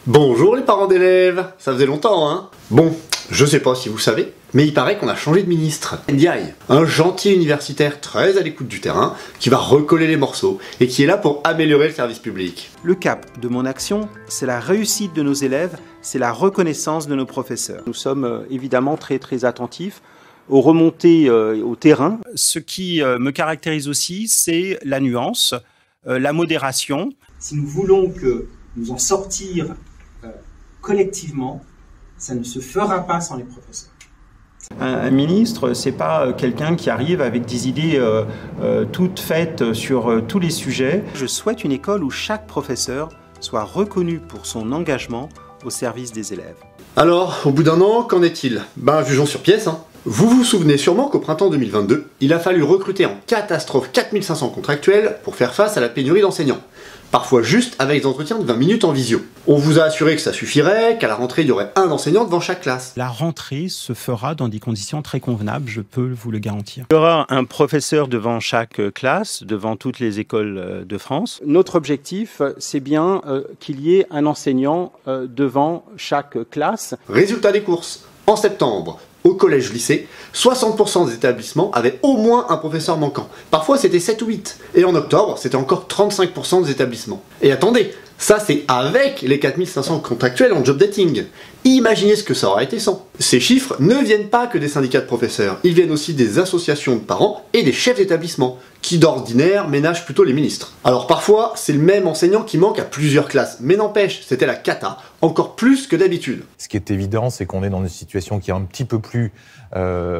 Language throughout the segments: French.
Bonjour les parents d'élèves, ça faisait longtemps hein. Bon, je sais pas si vous savez, mais il paraît qu'on a changé de ministre. Ndiaye, un gentil universitaire très à l'écoute du terrain, qui va recoller les morceaux et qui est là pour améliorer le service public. Le cap de mon action, c'est la réussite de nos élèves, c'est la reconnaissance de nos professeurs. Nous sommes évidemment très attentifs aux remontées au terrain. Ce qui me caractérise aussi, c'est la nuance, la modération. Si nous voulons que nous en sortir collectivement, ça ne se fera pas sans les professeurs. Un ministre, c'est pas quelqu'un qui arrive avec des idées toutes faites sur tous les sujets. Je souhaite une école où chaque professeur soit reconnu pour son engagement au service des élèves. Alors, au bout d'un an, qu'en est-il? Ben, jugeons sur pièce, hein. Vous vous souvenez sûrement qu'au printemps 2022, il a fallu recruter en catastrophe 4500 contractuels pour faire face à la pénurie d'enseignants. Parfois juste avec des entretiens de 20 minutes en visio. On vous a assuré que ça suffirait, qu'à la rentrée il y aurait un enseignant devant chaque classe. La rentrée se fera dans des conditions très convenables, je peux vous le garantir. Il y aura un professeur devant chaque classe, devant toutes les écoles de France. Notre objectif, c'est bien qu'il y ait un enseignant devant chaque classe. Résultat des courses. En septembre, au collège-lycée, 60% des établissements avaient au moins un professeur manquant. Parfois c'était 7 ou 8. Et en octobre, c'était encore 35% des établissements. Et attendez, ça c'est avec les 4500 contractuels en job dating. Imaginez ce que ça aurait été sans. Ces chiffres ne viennent pas que des syndicats de professeurs, ils viennent aussi des associations de parents et des chefs d'établissement, qui d'ordinaire ménagent plutôt les ministres. Alors parfois, c'est le même enseignant qui manque à plusieurs classes, mais n'empêche, c'était la cata, encore plus que d'habitude. Ce qui est évident, c'est qu'on est dans une situation qui est un petit peu plus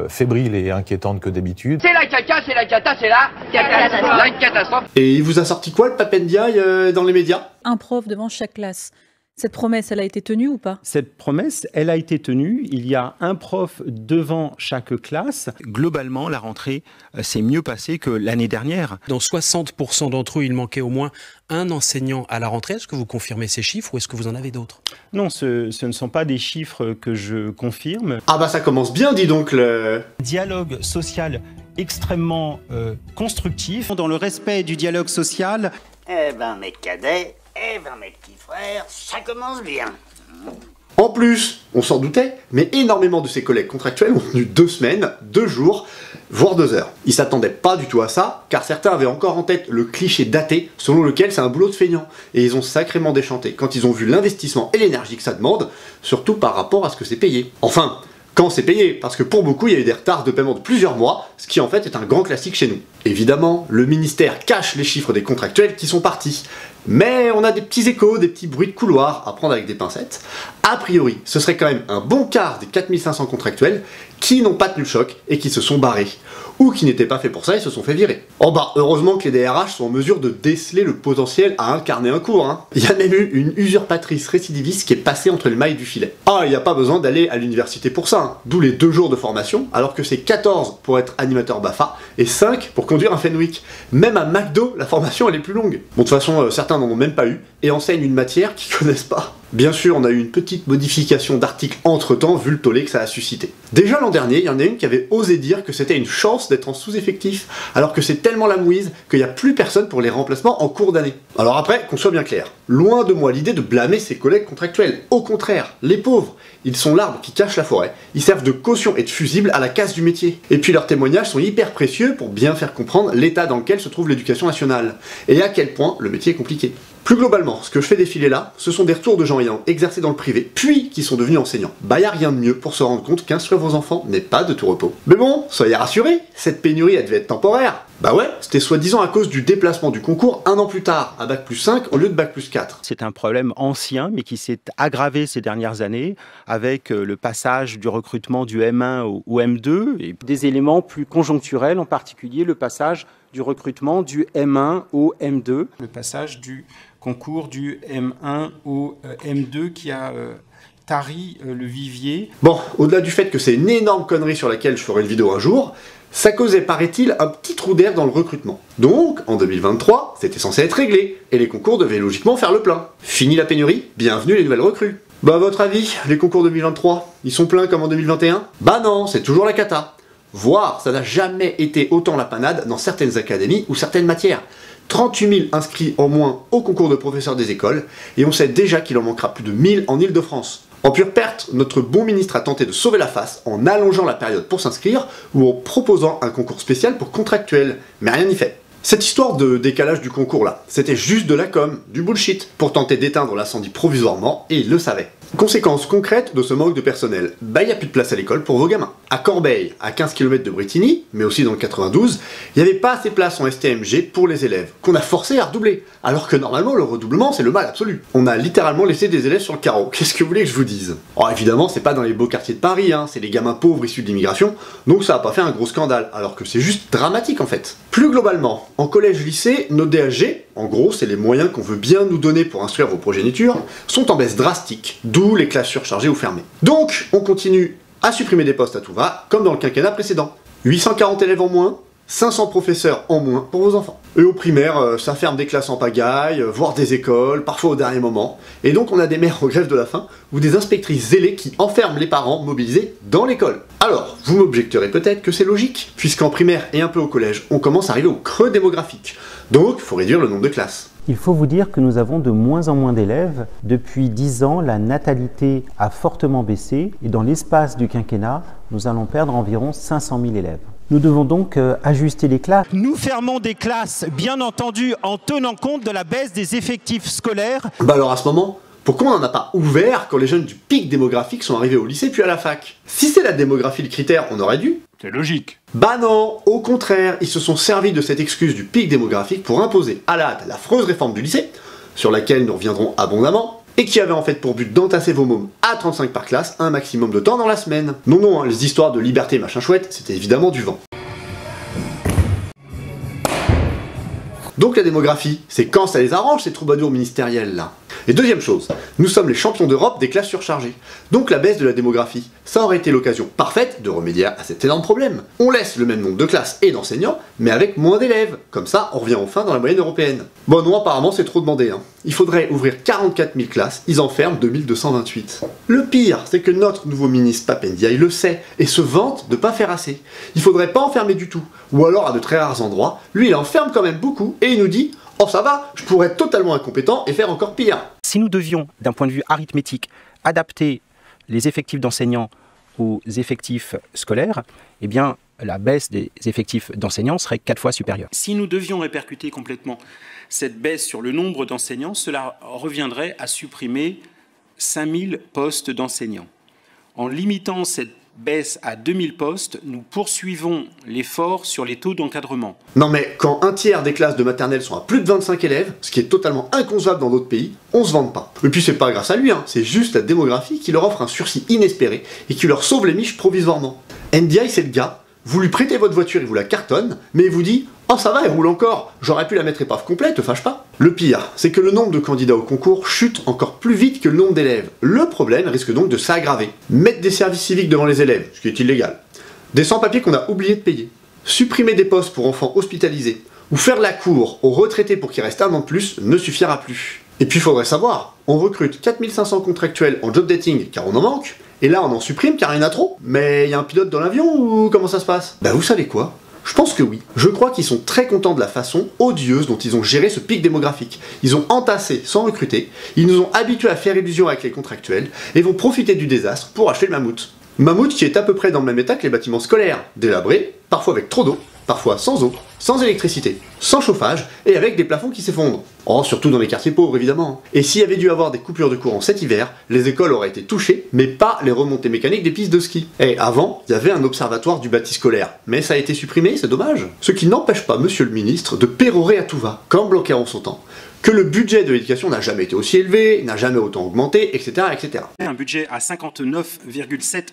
fébrile et inquiétante que d'habitude. C'est la caca, c'est la cata, c'est la catastrophe. Et il vous a sorti quoi le Pape Ndiaye dans les médias? Un prof devant chaque classe. Cette promesse, elle a été tenue ou pas? Cette promesse, elle a été tenue. Il y a un prof devant chaque classe. Globalement, la rentrée s'est mieux passée que l'année dernière. Dans 60% d'entre eux, il manquait au moins un enseignant à la rentrée. Est-ce que vous confirmez ces chiffres ou est-ce que vous en avez d'autres? Non, ce ne sont pas des chiffres que je confirme. Ah bah ça commence bien, dis donc le... Dialogue social extrêmement constructif. Dans le respect du dialogue social... Eh ben mes cadets, eh ben mes petits frères, ça commence bien. En plus, on s'en doutait, mais énormément de ses collègues contractuels ont tenu 2 semaines, 2 jours, voire 2 heures. Ils s'attendaient pas du tout à ça, car certains avaient encore en tête le cliché daté, selon lequel c'est un boulot de feignant, et ils ont sacrément déchanté quand ils ont vu l'investissement et l'énergie que ça demande, surtout par rapport à ce que c'est payé. Enfin, quand c'est payé, parce que pour beaucoup il y a eu des retards de paiement de plusieurs mois, ce qui en fait est un grand classique chez nous. Évidemment, le ministère cache les chiffres des contractuels qui sont partis, mais on a des petits échos, des petits bruits de couloir à prendre avec des pincettes. A priori, ce serait quand même un bon quart des 4500 contractuels qui n'ont pas tenu le choc et qui se sont barrés, ou qui n'étaient pas faits pour ça et se sont fait virer. Oh bah, heureusement que les DRH sont en mesure de déceler le potentiel à incarner un cours, hein. Il y a même eu une usurpatrice récidiviste qui est passée entre les mailles du filet. Ah, il n'y a pas besoin d'aller à l'université pour ça, hein. D'où les 2 jours de formation, alors que c'est 14 pour être animateur BAFA, et 5 pour conduire un Fenwick. Même à McDo, la formation elle est plus longue. Bon, de toute façon, certains n'en ont même pas eu, et enseignent une matière qu'ils connaissent pas. Bien sûr, on a eu une petite modification d'article entre-temps, vu le tollé que ça a suscité. Déjà l'an dernier, il y en a une qui avait osé dire que c'était une chance d'être en sous-effectif, alors que c'est tellement la mouise qu'il n'y a plus personne pour les remplacements en cours d'année. Alors après, qu'on soit bien clair, loin de moi l'idée de blâmer ses collègues contractuels. Au contraire, les pauvres, ils sont l'arbre qui cache la forêt, ils servent de caution et de fusible à la casse du métier. Et puis leurs témoignages sont hyper précieux pour bien faire comprendre l'état dans lequel se trouve l'éducation nationale, et à quel point le métier est compliqué. Plus globalement, ce que je fais défiler là, ce sont des retours de gens ayant exercé dans le privé, puis qui sont devenus enseignants. Bah y a rien de mieux pour se rendre compte qu'instruire vos enfants n'est pas de tout repos. Mais bon, soyez rassurés, cette pénurie elle devait être temporaire. Bah ouais, c'était soi-disant à cause du déplacement du concours 1 an plus tard, à Bac+5 au lieu de Bac+4. C'est un problème ancien, mais qui s'est aggravé ces dernières années, avec le passage du recrutement du M1 au M2, et des éléments plus conjoncturels, en particulier le passage du recrutement du M1 au M2. Le passage du concours du M1 au M2 qui a tari le vivier. Bon, au-delà du fait que c'est une énorme connerie sur laquelle je ferai une vidéo un jour, ça causait, paraît-il, un petit trou d'air dans le recrutement. Donc, en 2023, c'était censé être réglé, et les concours devaient logiquement faire le plein. Fini la pénurie, bienvenue les nouvelles recrues. Bah à votre avis, les concours 2023, ils sont pleins comme en 2021? Bah non, c'est toujours la cata. Voire, ça n'a jamais été autant la panade dans certaines académies ou certaines matières. 38 000 inscrits en moins au concours de professeurs des écoles, et on sait déjà qu'il en manquera plus de 1000 en Île-de-France. En pure perte, notre bon ministre a tenté de sauver la face en allongeant la période pour s'inscrire ou en proposant un concours spécial pour contractuels, mais rien n'y fait. Cette histoire de décalage du concours là, c'était juste de la com, du bullshit, pour tenter d'éteindre l'incendie provisoirement, et il le savait. Conséquence concrète de ce manque de personnel, il n'y a plus de place à l'école pour vos gamins. À Corbeil, à 15 km de Brétigny, mais aussi dans le 92, il n'y avait pas assez de place en STMG pour les élèves, qu'on a forcé à redoubler, alors que normalement le redoublement c'est le mal absolu. On a littéralement laissé des élèves sur le carreau, qu'est-ce que vous voulez que je vous dise? Alors évidemment c'est pas dans les beaux quartiers de Paris, hein, c'est les gamins pauvres issus de l'immigration, donc ça a pas fait un gros scandale, alors que c'est juste dramatique en fait. Plus globalement, en collège-lycée, nos DHG, en gros c'est les moyens qu'on veut bien nous donner pour instruire vos progénitures, sont en baisse drastique, d'où les classes surchargées ou fermées. Donc on continue à supprimer des postes à tout va, comme dans le quinquennat précédent. 840 élèves en moins, 500 professeurs en moins pour vos enfants. Et au primaire, ça ferme des classes en pagaille, voire des écoles, parfois au dernier moment. Et donc on a des mères en grève de la faim, ou des inspectrices zélées qui enferment les parents mobilisés dans l'école. Alors, vous m'objecterez peut-être que c'est logique, puisqu'en primaire et un peu au collège, on commence à arriver au creux démographique. Donc, il faut réduire le nombre de classes. Il faut vous dire que nous avons de moins en moins d'élèves. Depuis 10 ans, la natalité a fortement baissé et dans l'espace du quinquennat, nous allons perdre environ 500 000 élèves. Nous devons donc ajuster les classes. Nous fermons des classes, bien entendu, en tenant compte de la baisse des effectifs scolaires. Bah alors à ce moment, pourquoi on n'en a pas ouvert quand les jeunes du pic démographique sont arrivés au lycée puis à la fac? Si c'est la démographie le critère, on aurait dû. C'est logique. Bah non, au contraire, ils se sont servis de cette excuse du pic démographique pour imposer à la hâte l'affreuse réforme du lycée, sur laquelle nous reviendrons abondamment, et qui avait en fait pour but d'entasser vos mômes à 35 par classe un maximum de temps dans la semaine. Non, non, les histoires de liberté machin chouette, c'était évidemment du vent. Donc la démographie, c'est quand ça les arrange ces troubadours ministériels là. Et deuxième chose, nous sommes les champions d'Europe des classes surchargées. Donc la baisse de la démographie, ça aurait été l'occasion parfaite de remédier à cet énorme problème. On laisse le même nombre de classes et d'enseignants, mais avec moins d'élèves. Comme ça, on revient enfin dans la moyenne européenne. Bon non, apparemment c'est trop demandé. Hein. Il faudrait ouvrir 44 000 classes, ils en ferment 2228. Le pire, c'est que notre nouveau ministre Pape Ndiaye le sait, et se vante de pas faire assez. Il faudrait pas enfermer du tout, ou alors à de très rares endroits. Lui il enferme quand même beaucoup, et il nous dit « Oh ça va, je pourrais être totalement incompétent et faire encore pire ». Si nous devions, d'un point de vue arithmétique, adapter les effectifs d'enseignants aux effectifs scolaires, eh bien, la baisse des effectifs d'enseignants serait 4 fois supérieure. Si nous devions répercuter complètement cette baisse sur le nombre d'enseignants, cela reviendrait à supprimer 5000 postes d'enseignants. En limitant cette baisse à 2000 postes, nous poursuivons l'effort sur les taux d'encadrement. Non mais quand un tiers des classes de maternelle sont à plus de 25 élèves, ce qui est totalement inconcevable dans d'autres pays, on se vante pas. Et puis c'est pas grâce à lui, hein, c'est juste la démographie qui leur offre un sursis inespéré et qui leur sauve les miches provisoirement. Ndiaye c'est le gars, vous lui prêtez votre voiture, il vous la cartonne, mais il vous dit « Oh ça va, elle roule encore, j'aurais pu la mettre épave complète, te fâche pas ». Le pire, c'est que le nombre de candidats au concours chute encore plus vite que le nombre d'élèves. Le problème risque donc de s'aggraver. Mettre des services civiques devant les élèves, ce qui est illégal. Des sans-papiers qu'on a oublié de payer. Supprimer des postes pour enfants hospitalisés. Ou faire de la cour aux retraités pour qu'ils restent un an de plus ne suffira plus. Et puis il faudrait savoir, on recrute 4500 contractuels en job dating car on en manque, et là on en supprime car il y en a trop. Mais il y a un pilote dans l'avion ou comment ça se passe? Bah vous savez quoi? Je pense que oui. Je crois qu'ils sont très contents de la façon odieuse dont ils ont géré ce pic démographique. Ils ont entassé sans recruter, ils nous ont habitués à faire illusion avec les contractuels, et vont profiter du désastre pour acheter le mammouth. Mammouth qui est à peu près dans le même état que les bâtiments scolaires, délabrés, parfois avec trop d'eau, parfois sans eau, sans électricité, sans chauffage, et avec des plafonds qui s'effondrent. Oh, surtout dans les quartiers pauvres évidemment. Et s'il y avait dû avoir des coupures de courant cet hiver, les écoles auraient été touchées, mais pas les remontées mécaniques des pistes de ski. Et avant, il y avait un observatoire du bâti scolaire, mais ça a été supprimé, c'est dommage. Ce qui n'empêche pas monsieur le ministre de pérorer à tout va, comme Blanquer en son temps, que le budget de l'éducation n'a jamais été aussi élevé, n'a jamais autant augmenté, etc. etc. Un budget à 59,7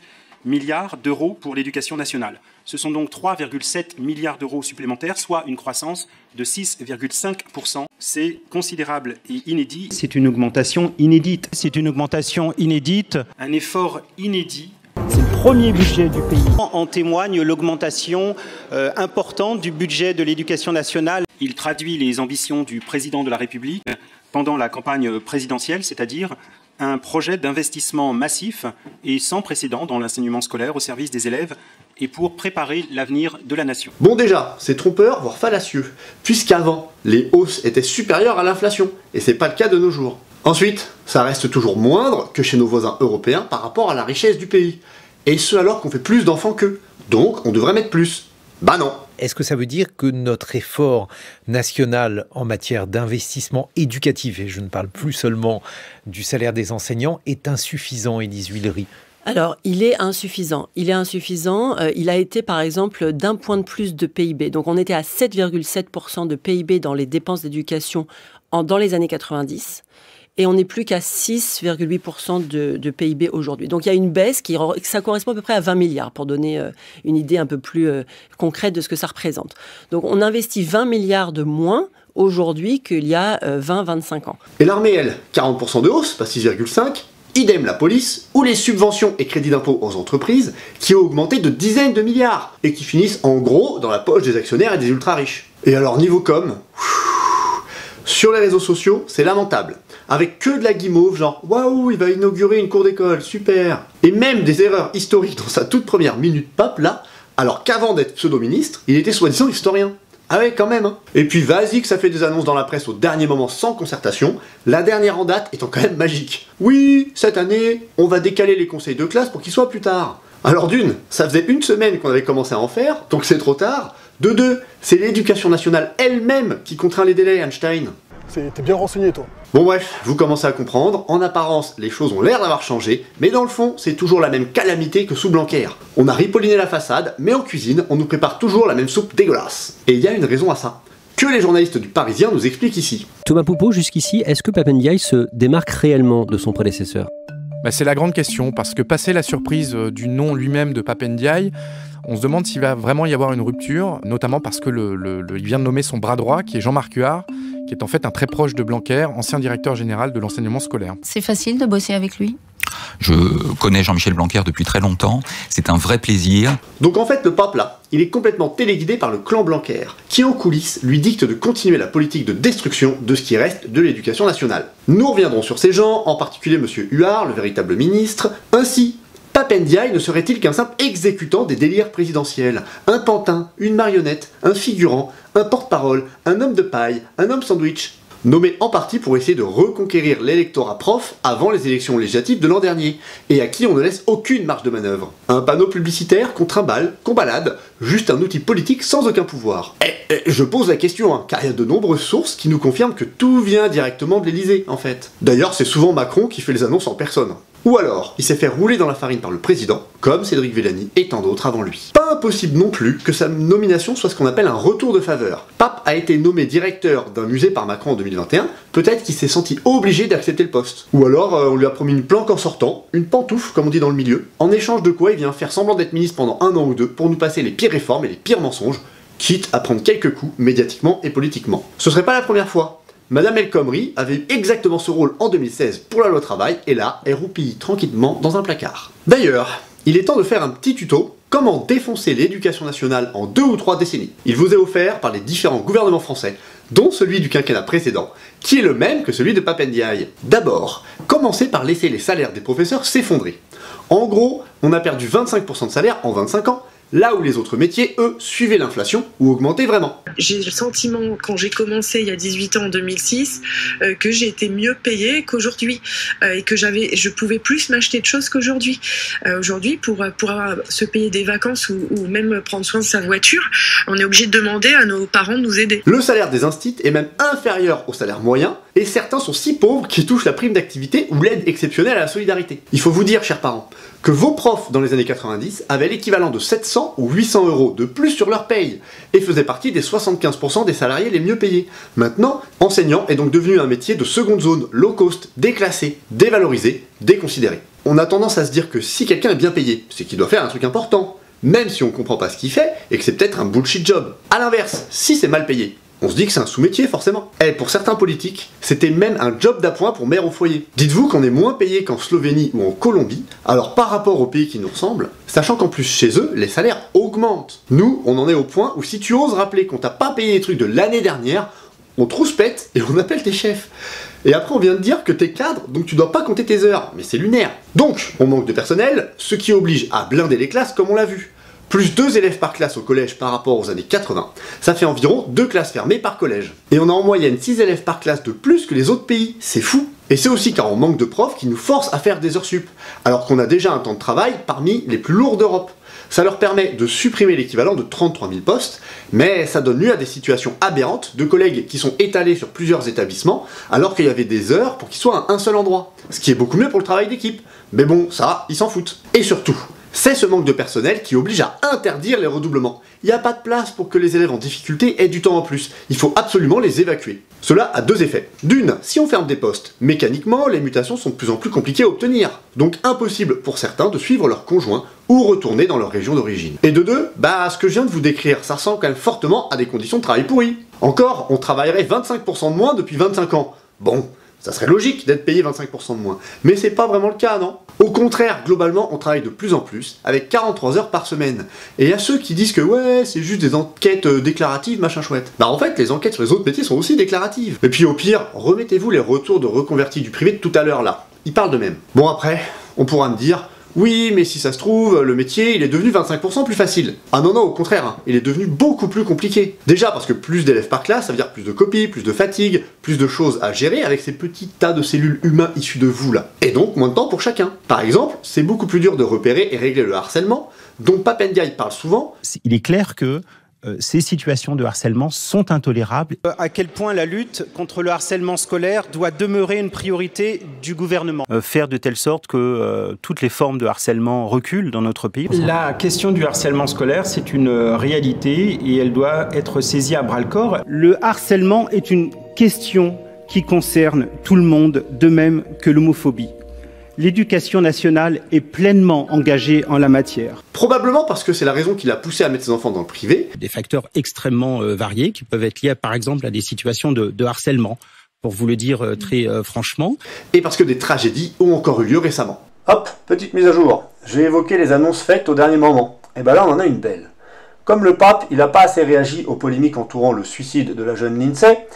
milliards d'euros pour l'éducation nationale. Ce sont donc 3,7 milliards d'euros supplémentaires, soit une croissance de 6,5%. C'est considérable et inédit. C'est une augmentation inédite. C'est une augmentation inédite. Un effort inédit. C'est le premier budget du pays. En témoigne l'augmentation importante du budget de l'éducation nationale. Il traduit les ambitions du président de la République pendant la campagne présidentielle, c'est-à-dire un projet d'investissement massif et sans précédent dans l'enseignement scolaire au service des élèves et pour préparer l'avenir de la nation. Bon déjà, c'est trompeur, voire fallacieux, puisqu'avant, les hausses étaient supérieures à l'inflation, et c'est pas le cas de nos jours. Ensuite, ça reste toujours moindre que chez nos voisins européens par rapport à la richesse du pays. Et ce alors qu'on fait plus d'enfants qu'eux. Donc on devrait mettre plus. Bah non. Est-ce que ça veut dire que notre effort national en matière d'investissement éducatif, et je ne parle plus seulement du salaire des enseignants, est insuffisant, Élise Huillery ? Alors, il est insuffisant. Il a été, par exemple, d'1 point de plus de PIB. Donc, on était à 7,7% de PIB dans les dépenses d'éducation dans les années 90. Et on n'est plus qu'à 6,8% de PIB aujourd'hui. Donc il y a une baisse ça correspond à peu près à 20 milliards, pour donner une idée un peu plus concrète de ce que ça représente. Donc on investit 20 milliards de moins aujourd'hui qu'il y a 20-25 ans. Et l'armée, elle, 40% de hausse, pas 6,5%. Idem la police, ou les subventions et crédits d'impôt aux entreprises, qui ont augmenté de dizaines de milliards, et qui finissent en gros dans la poche des actionnaires et des ultra-riches. Et alors niveau com, sur les réseaux sociaux, c'est lamentable. Avec que de la guimauve, genre « Waouh, il va inaugurer une cour d'école, super !» Et même des erreurs historiques dans sa toute première minute pape, là, alors qu'avant d'être pseudo-ministre, il était soi-disant historien. Ah ouais, quand même, hein. Et puis vas-y que ça fait des annonces dans la presse au dernier moment sans concertation, la dernière en date étant quand même magique. Oui, cette année, on va décaler les conseils de classe pour qu'ils soient plus tard. Alors d'une, ça faisait une semaine qu'on avait commencé à en faire, donc c'est trop tard. De deux, c'est l'éducation nationale elle-même qui contraint les délais, Einstein. T'es bien renseigné, toi. Bon bref, vous commencez à comprendre, en apparence, les choses ont l'air d'avoir changé, mais dans le fond, c'est toujours la même calamité que sous Blanquer. On a ripolliné la façade, mais en cuisine, on nous prépare toujours la même soupe dégueulasse. Et il y a une raison à ça, que les journalistes du Parisien nous expliquent ici. Thomas Poupeau, jusqu'ici, est-ce que Pap Ndiaye se démarque réellement de son prédécesseur ? C'est la grande question, parce que passer la surprise du nom lui-même de Pap Ndiaye, on se demande s'il va vraiment y avoir une rupture, notamment parce que il vient de nommer son bras droit, qui est Jean-Marc Huard, qui est en fait un très proche de Blanquer, ancien directeur général de l'enseignement scolaire. C'est facile de bosser avec lui ? Je connais Jean-Michel Blanquer depuis très longtemps, c'est un vrai plaisir. Donc en fait, le pape là, il est complètement téléguidé par le clan Blanquer, qui en coulisses lui dicte de continuer la politique de destruction de ce qui reste de l'éducation nationale. Nous reviendrons sur ces gens, en particulier Monsieur Huard, le véritable ministre, ainsi. Pap Ndiaye ne serait-il qu'un simple exécutant des délires présidentiels? Un pantin, une marionnette, un figurant, un porte-parole, un homme de paille, un homme sandwich? Nommé en partie pour essayer de reconquérir l'électorat prof avant les élections législatives de l'an dernier, et à qui on ne laisse aucune marge de manœuvre. Un panneau publicitaire qu'on trimballe, qu'on balade, juste un outil politique sans aucun pouvoir. Je pose la question, hein, car il y a de nombreuses sources qui nous confirment que tout vient directement de l'Elysée, en fait. D'ailleurs, c'est souvent Macron qui fait les annonces en personne. Ou alors, il s'est fait rouler dans la farine par le président, comme Cédric Villani et tant d'autres avant lui. Pas impossible non plus que sa nomination soit ce qu'on appelle un retour de faveur. Pape a été nommé directeur d'un musée par Macron en 2021, peut-être qu'il s'est senti obligé d'accepter le poste. Ou alors, on lui a promis une planque en sortant, une pantoufle comme on dit dans le milieu, en échange de quoi il vient faire semblant d'être ministre pendant 1 an ou 2 pour nous passer les pires réformes et les pires mensonges, quitte à prendre quelques coups médiatiquement et politiquement. Ce serait pas la première fois. Madame El Khomri avait eu exactement ce rôle en 2016 pour la loi travail, et là, elle roupille tranquillement dans un placard. D'ailleurs, il est temps de faire un petit tuto comment défoncer l'éducation nationale en 2 ou 3 décennies. Il vous est offert par les différents gouvernements français, dont celui du quinquennat précédent, qui est le même que celui de Pap Ndiaye. D'abord, commencez par laisser les salaires des professeurs s'effondrer. En gros, on a perdu 25% de salaire en 25 ans, là où les autres métiers, eux, suivaient l'inflation ou augmentaient vraiment. J'ai le sentiment, quand j'ai commencé il y a 18 ans, en 2006, que j'ai été mieux payée qu'aujourd'hui, et que je pouvais plus m'acheter de choses qu'aujourd'hui. Aujourd'hui, pour se payer des vacances ou même prendre soin de sa voiture, on est obligé de demander à nos parents de nous aider. Le salaire des instits est même inférieur au salaire moyen, et certains sont si pauvres qu'ils touchent la prime d'activité ou l'aide exceptionnelle à la solidarité. Il faut vous dire, chers parents, que vos profs dans les années 90 avaient l'équivalent de 700 ou 800 euros de plus sur leur paye, et faisaient partie des 75% des salariés les mieux payés. Maintenant, enseignant est donc devenu un métier de seconde zone, low cost, déclassé, dévalorisé, déconsidéré. On a tendance à se dire que si quelqu'un est bien payé, c'est qu'il doit faire un truc important, même si on comprend pas ce qu'il fait, et que c'est peut-être un bullshit job. A l'inverse, si c'est mal payé, on se dit que c'est un sous-métier, forcément. Et pour certains politiques, c'était même un job d'appoint pour mère au foyer. Dites-vous qu'on est moins payé qu'en Slovénie ou en Colombie, alors par rapport aux pays qui nous ressemblent, sachant qu'en plus chez eux, les salaires augmentent. Nous, on en est au point où si tu oses rappeler qu'on t'a pas payé les trucs de l'année dernière, on te rouspète et on appelle tes chefs. Et après on vient de dire que t'es cadre, donc tu dois pas compter tes heures, mais c'est lunaire. Donc, on manque de personnel, ce qui oblige à blinder les classes comme on l'a vu. Plus 2 élèves par classe au collège par rapport aux années 80, ça fait environ 2 classes fermées par collège. Et on a en moyenne 6 élèves par classe de plus que les autres pays, c'est fou. Et c'est aussi car on manque de profs qui nous forcent à faire des heures sup, alors qu'on a déjà un temps de travail parmi les plus lourds d'Europe. Ça leur permet de supprimer l'équivalent de 33 000 postes, mais ça donne lieu à des situations aberrantes de collègues qui sont étalés sur plusieurs établissements, alors qu'il y avait des heures pour qu'ils soient à un seul endroit. Ce qui est beaucoup mieux pour le travail d'équipe. Mais bon, ça, ils s'en foutent. Et surtout, c'est ce manque de personnel qui oblige à interdire les redoublements. Il n'y a pas de place pour que les élèves en difficulté aient du temps en plus. Il faut absolument les évacuer. Cela a 2 effets. D'une, si on ferme des postes, mécaniquement, les mutations sont de plus en plus compliquées à obtenir. Donc impossible pour certains de suivre leur conjoint ou retourner dans leur région d'origine. Et de 2, ce que je viens de vous décrire, ça ressemble quand même fortement à des conditions de travail pourries. Encore, on travaillerait 25% de moins depuis 25 ans. Bon, ça serait logique d'être payé 25% de moins. Mais c'est pas vraiment le cas, non? Au contraire, globalement, on travaille de plus en plus, avec 43 heures par semaine. Et il y a ceux qui disent que ouais, c'est juste des enquêtes déclaratives, machin chouette. En fait, les enquêtes sur les autres métiers sont aussi déclaratives. Et puis au pire, remettez-vous les retours de reconvertis du privé de tout à l'heure là. Ils parlent de même. Bon après, on pourra me dire, oui, mais si ça se trouve, le métier, il est devenu 25% plus facile. Ah non, au contraire, il est devenu beaucoup plus compliqué. Déjà parce que plus d'élèves par classe, ça veut dire plus de copies, plus de fatigue, plus de choses à gérer avec ces petits tas de cellules humains issus de vous là. Et donc moins de temps pour chacun. Par exemple, c'est beaucoup plus dur de repérer et régler le harcèlement, dont Pap Ndiaye parle souvent. Il est clair que ces situations de harcèlement sont intolérables. À quel point la lutte contre le harcèlement scolaire doit demeurer une priorité du gouvernement. Faire de telle sorte que toutes les formes de harcèlement reculent dans notre pays. La question du harcèlement scolaire, c'est une réalité et elle doit être saisie à bras-le-corps. Le harcèlement est une question qui concerne tout le monde, de même que l'homophobie. L'éducation nationale est pleinement engagée en la matière. Probablement parce que c'est la raison qui l'a poussé à mettre ses enfants dans le privé. Des facteurs extrêmement variés qui peuvent être liés par exemple à des situations de harcèlement, pour vous le dire très franchement. Et parce que des tragédies ont encore eu lieu récemment. Hop, petite mise à jour. J'ai évoqué les annonces faites au dernier moment. Et là on en a une belle. Comme le pape, il n'a pas assez réagi aux polémiques entourant le suicide de la jeune Lindsay,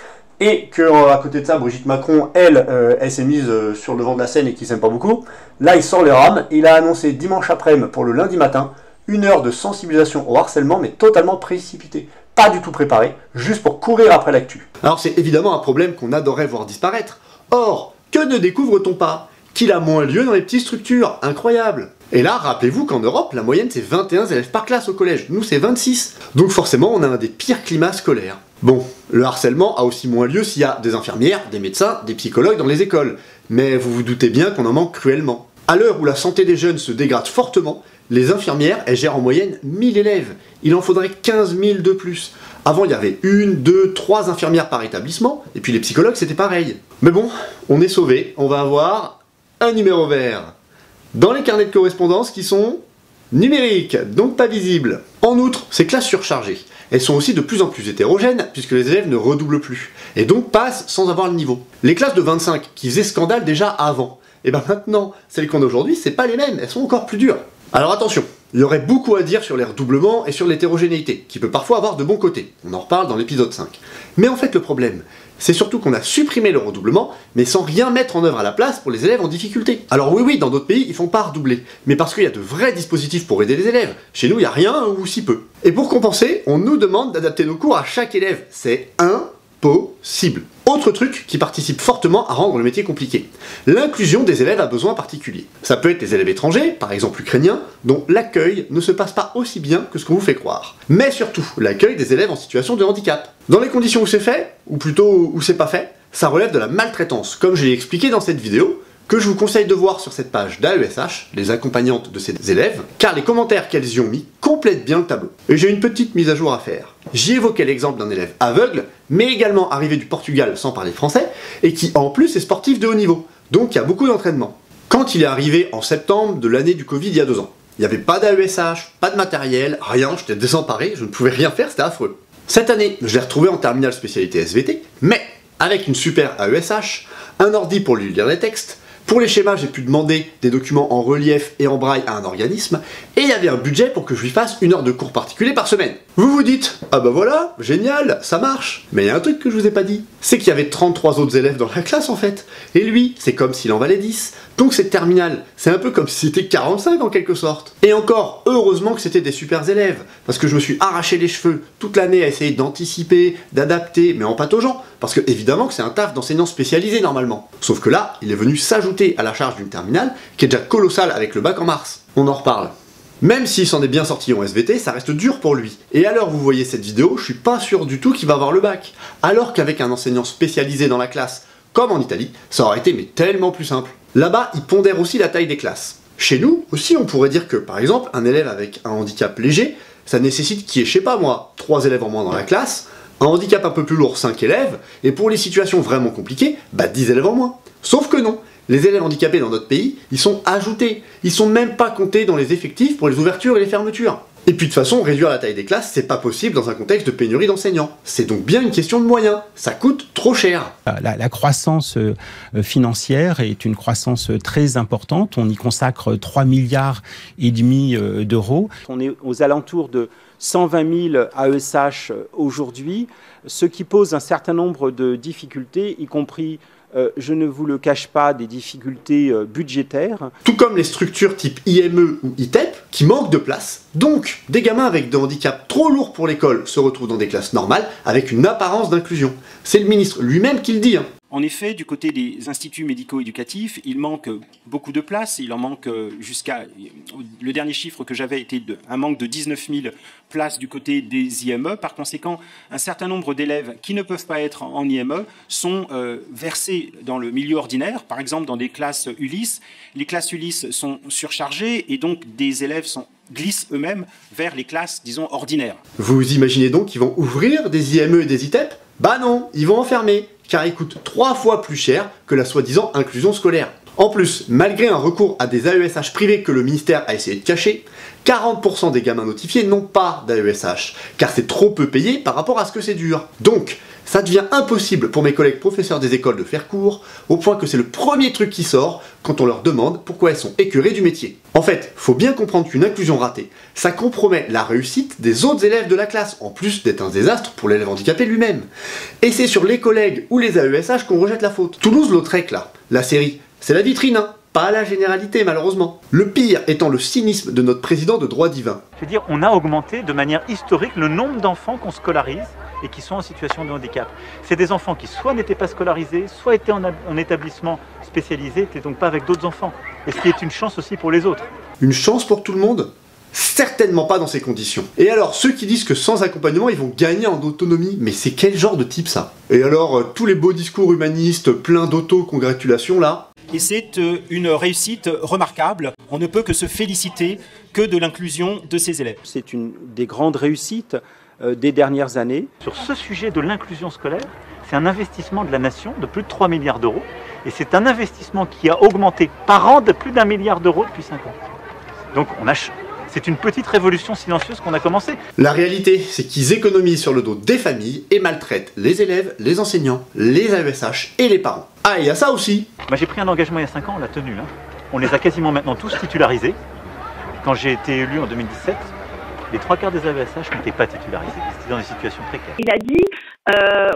et que à côté de ça, Brigitte Macron, elle s'est mise sur le devant de la scène et qui s'aime pas beaucoup, là il sort les rames, il a annoncé dimanche après-midi pour le lundi matin, 1 heure de sensibilisation au harcèlement, mais totalement précipitée, pas du tout préparée, juste pour courir après l'actu. Alors c'est évidemment un problème qu'on adorait voir disparaître. Or, que ne découvre-t-on pas? Qu'il a moins lieu dans les petites structures, incroyable. Et là, rappelez-vous qu'en Europe, la moyenne c'est 21 élèves par classe au collège, nous c'est 26. Donc forcément, on a un des pires climats scolaires. Bon, le harcèlement a aussi moins lieu s'il y a des infirmières, des médecins, des psychologues dans les écoles. Mais vous vous doutez bien qu'on en manque cruellement. À l'heure où la santé des jeunes se dégrade fortement, les infirmières, elles gèrent en moyenne 1000 élèves. Il en faudrait 15 000 de plus. Avant, il y avait 1, 2, 3 infirmières par établissement, et puis les psychologues, c'était pareil. Mais bon, on est sauvés, on va avoir un numéro vert dans les carnets de correspondance qui sont numériques, donc pas visibles. En outre, ces classes surchargées, elles sont aussi de plus en plus hétérogènes, puisque les élèves ne redoublent plus, et donc passent sans avoir le niveau. Les classes de 25, qui faisaient scandale déjà avant, et maintenant, celles qu'on a aujourd'hui, c'est pas les mêmes, elles sont encore plus dures. Alors attention, il y aurait beaucoup à dire sur les redoublements et sur l'hétérogénéité, qui peut parfois avoir de bons côtés. On en reparle dans l'épisode 5. Mais en fait, le problème, c'est surtout qu'on a supprimé le redoublement, mais sans rien mettre en œuvre à la place pour les élèves en difficulté. Alors oui, dans d'autres pays, ils font pas redoubler, mais parce qu'il y a de vrais dispositifs pour aider les élèves. Chez nous, il n'y a rien ou si peu. Et pour compenser, on nous demande d'adapter nos cours à chaque élève. C'est impossible. Autre truc qui participe fortement à rendre le métier compliqué, l'inclusion des élèves à besoins particuliers. Ça peut être les élèves étrangers, par exemple ukrainiens, dont l'accueil ne se passe pas aussi bien que ce qu'on vous fait croire. Mais surtout, l'accueil des élèves en situation de handicap. Dans les conditions où c'est fait, ou plutôt où c'est pas fait, ça relève de la maltraitance, comme je l'ai expliqué dans cette vidéo, que je vous conseille de voir sur cette page d'AESH, les accompagnantes de ces élèves, car les commentaires qu'elles y ont mis complètent bien le tableau. Et j'ai une petite mise à jour à faire. J'y évoquais l'exemple d'un élève aveugle, mais également arrivé du Portugal sans parler français, et qui en plus est sportif de haut niveau, donc il y a beaucoup d'entraînement. Quand il est arrivé en septembre de l'année du Covid il y a 2 ans, il n'y avait pas d'AESH, pas de matériel, rien, j'étais désemparé, je ne pouvais rien faire, c'était affreux. Cette année, je l'ai retrouvé en terminale spécialité SVT, mais avec une super AESH, un ordi pour lui lire les textes, Pour les schémas, j'ai pu demander des documents en relief et en braille à un organisme, et il y avait un budget pour que je lui fasse 1 heure de cours particulier par semaine. Vous vous dites, ah bah voilà, génial, ça marche. Mais il y a un truc que je vous ai pas dit, c'est qu'il y avait 33 autres élèves dans la classe en fait. Et lui, c'est comme s'il en valait 10. Donc cette terminale, c'est un peu comme si c'était 45 en quelque sorte. Et encore, heureusement que c'était des super élèves, parce que je me suis arraché les cheveux toute l'année à essayer d'anticiper, d'adapter, mais en pataugeant. Parce que évidemment que c'est un taf d'enseignant spécialisé normalement. Sauf que là, il est venu s'ajouter à la charge d'une terminale qui est déjà colossale avec le bac en mars. On en reparle. Même s'il s'en est bien sorti en SVT, ça reste dur pour lui. Et à l'heure où vous voyez cette vidéo, je suis pas sûr du tout qu'il va avoir le bac. Alors qu'avec un enseignant spécialisé dans la classe, comme en Italie, ça aurait été mais tellement plus simple. Là-bas, ils pondèrent aussi la taille des classes. Chez nous, aussi, on pourrait dire que, par exemple, un élève avec un handicap léger, ça nécessite qu'il y ait, je sais pas moi, 3 élèves en moins dans la classe, un handicap un peu plus lourd, 5 élèves, et pour les situations vraiment compliquées, 10 élèves en moins. Sauf que non, les élèves handicapés dans notre pays, ils sont ajoutés, ils sont même pas comptés dans les effectifs pour les ouvertures et les fermetures. Et puis de toute façon, réduire la taille des classes, c'est pas possible dans un contexte de pénurie d'enseignants. C'est donc bien une question de moyens, ça coûte trop cher. La croissance financière est une croissance très importante, on y consacre 3,5 milliards d'euros. On est aux alentours de 120 000 AESH aujourd'hui, ce qui pose un certain nombre de difficultés, y compris, je ne vous le cache pas, des difficultés budgétaires. Tout comme les structures type IME ou ITEP, qui manquent de place. Donc, des gamins avec des handicaps trop lourds pour l'école se retrouvent dans des classes normales avec une apparence d'inclusion. C'est le ministre lui-même qui le dit. En effet, du côté des instituts médico-éducatifs, il manque beaucoup de places. Il en manque jusqu'à... Le dernier chiffre que j'avais était un manque de 19 000 places du côté des IME. Par conséquent, un certain nombre d'élèves qui ne peuvent pas être en IME sont versés dans le milieu ordinaire, par exemple dans des classes Ulysse. Les classes Ulysse sont surchargées et donc des élèves glissent eux-mêmes vers les classes, disons, ordinaires. Vous imaginez donc qu'ils vont ouvrir des IME et des ITEP? Bah non, ils vont en fermer, car ils coûtent 3 fois plus cher que la soi-disant inclusion scolaire. En plus, malgré un recours à des AESH privés que le ministère a essayé de cacher, 40% des gamins notifiés n'ont pas d'AESH, car c'est trop peu payé par rapport à ce que c'est dur. Donc, ça devient impossible pour mes collègues professeurs des écoles de faire cours, au point que c'est le premier truc qui sort quand on leur demande pourquoi elles sont écœurées du métier. En fait, faut bien comprendre qu'une inclusion ratée, ça compromet la réussite des autres élèves de la classe, en plus d'être un désastre pour l'élève handicapé lui-même. Et c'est sur les collègues ou les AESH qu'on rejette la faute. Toulouse-Lautrec, là, la série, c'est la vitrine, hein, pas la généralité malheureusement. Le pire étant le cynisme de notre président de droit divin. Je veux dire, on a augmenté de manière historique le nombre d'enfants qu'on scolarise et qui sont en situation de handicap. C'est des enfants qui soit n'étaient pas scolarisés, soit étaient en établissement spécialisé, n'étaient donc pas avec d'autres enfants. Et ce qui est une chance aussi pour les autres. Une chance pour tout le monde ? Certainement pas dans ces conditions. Et alors, ceux qui disent que sans accompagnement, ils vont gagner en autonomie, mais c'est quel genre de type ça? Et alors, tous les beaux discours humanistes, pleins d'auto-congratulations là? Et c'est une réussite remarquable. On ne peut que se féliciter que de l'inclusion de ces élèves. C'est une des grandes réussites des dernières années. Sur ce sujet de l'inclusion scolaire, c'est un investissement de la nation de plus de 3 milliards d'euros. Et c'est un investissement qui a augmenté par an de plus d'1 milliard d'euros depuis 5 ans. Donc c'est une petite révolution silencieuse qu'on a commencé. La réalité, c'est qu'ils économisent sur le dos des familles et maltraitent les élèves, les enseignants, les AESH et les parents. Ah, et il y a ça aussi. J'ai pris un engagement il y a 5 ans, on l'a tenu. On les a quasiment maintenant tous titularisés. Quand j'ai été élu en 2017, les 3/4 des AESH n'étaient pas titularisés. C'était dans des situations précaires. Il a dit,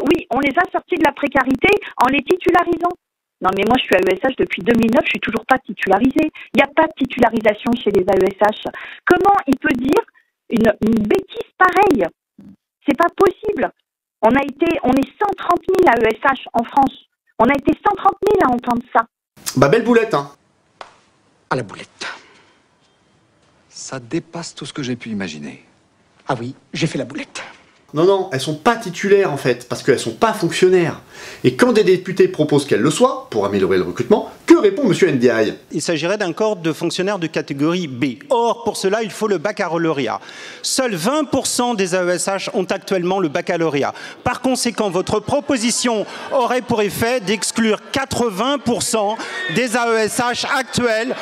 oui, on les a sortis de la précarité en les titularisant. Non mais moi je suis AESH depuis 2009, je suis toujours pas titularisée. Il n'y a pas de titularisation chez les AESH. Comment il peut dire une bêtise pareille? C'est pas possible. On est 130 000 AESH en France. On a été 130 000 à entendre ça. Bah belle boulette, hein. Ah la boulette. Ça dépasse tout ce que j'ai pu imaginer. Ah oui, j'ai fait la boulette. Non, non, elles sont pas titulaires en fait, parce qu'elles sont pas fonctionnaires. Et quand des députés proposent qu'elles le soient, pour améliorer le recrutement, que répond M. Ndiaye? Il s'agirait d'un corps de fonctionnaires de catégorie B. Or, pour cela, il faut le baccalauréat. Seuls 20% des AESH ont actuellement le baccalauréat. Par conséquent, votre proposition aurait pour effet d'exclure 80% des AESH actuels.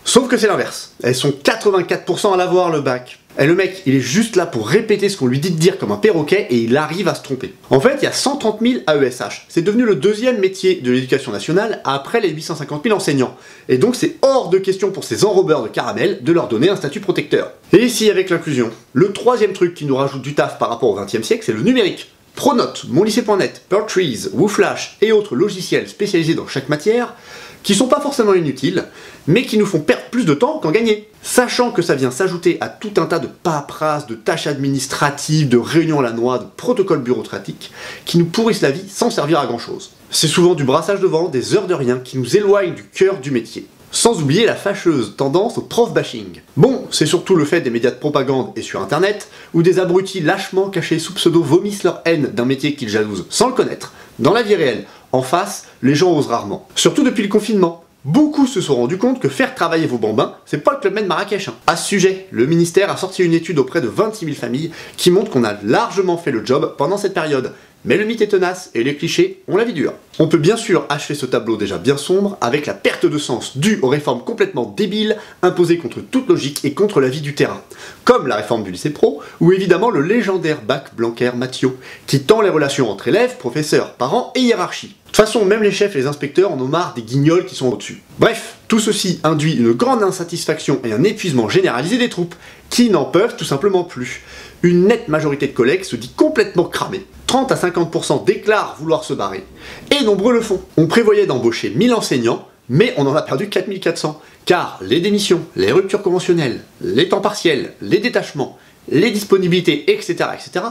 Sauf que c'est l'inverse. Elles sont 84% à l'avoir le bac. Et le mec, il est juste là pour répéter ce qu'on lui dit de dire comme un perroquet et il arrive à se tromper. En fait, il y a 130 000 AESH. C'est devenu le deuxième métier de l'éducation nationale après les 850 000 enseignants. Et donc c'est hors de question pour ces enrobeurs de caramel de leur donner un statut protecteur. Et ici avec l'inclusion, le troisième truc qui nous rajoute du taf par rapport au XXe siècle, c'est le numérique. Pronote, monlycée.net, Pertrees, WooFlash et autres logiciels spécialisés dans chaque matière, qui sont pas forcément inutiles, mais qui nous font perdre plus de temps qu'en gagner. Sachant que ça vient s'ajouter à tout un tas de paperasses, de tâches administratives, de réunions à la noix, de protocoles bureaucratiques, qui nous pourrissent la vie sans servir à grand chose. C'est souvent du brassage de vent, des heures de rien, qui nous éloignent du cœur du métier. Sans oublier la fâcheuse tendance au prof-bashing. Bon, c'est surtout le fait des médias de propagande et sur internet, où des abrutis lâchement cachés sous pseudo vomissent leur haine d'un métier qu'ils jalousent sans le connaître. Dans la vie réelle, en face, les gens osent rarement. Surtout depuis le confinement. Beaucoup se sont rendus compte que faire travailler vos bambins, c'est pas le Club Med Marrakech. À ce sujet, le ministère a sorti une étude auprès de 26 000 familles qui montre qu'on a largement fait le job pendant cette période. Mais le mythe est tenace et les clichés ont la vie dure. On peut bien sûr achever ce tableau déjà bien sombre avec la perte de sens due aux réformes complètement débiles imposées contre toute logique et contre la vie du terrain. Comme la réforme du lycée pro, ou évidemment le légendaire bac Blanquer-Mathiot, qui tend les relations entre élèves, professeurs, parents et hiérarchie. De toute façon, même les chefs et les inspecteurs en ont marre des guignols qui sont au-dessus. Bref, tout ceci induit une grande insatisfaction et un épuisement généralisé des troupes, qui n'en peuvent tout simplement plus. Une nette majorité de collègues se dit complètement cramée. 30 à 50% déclarent vouloir se barrer. Et nombreux le font. On prévoyait d'embaucher 1000 enseignants, mais on en a perdu 4400. Car les démissions, les ruptures conventionnelles, les temps partiels, les détachements, les disponibilités, etc., etc.,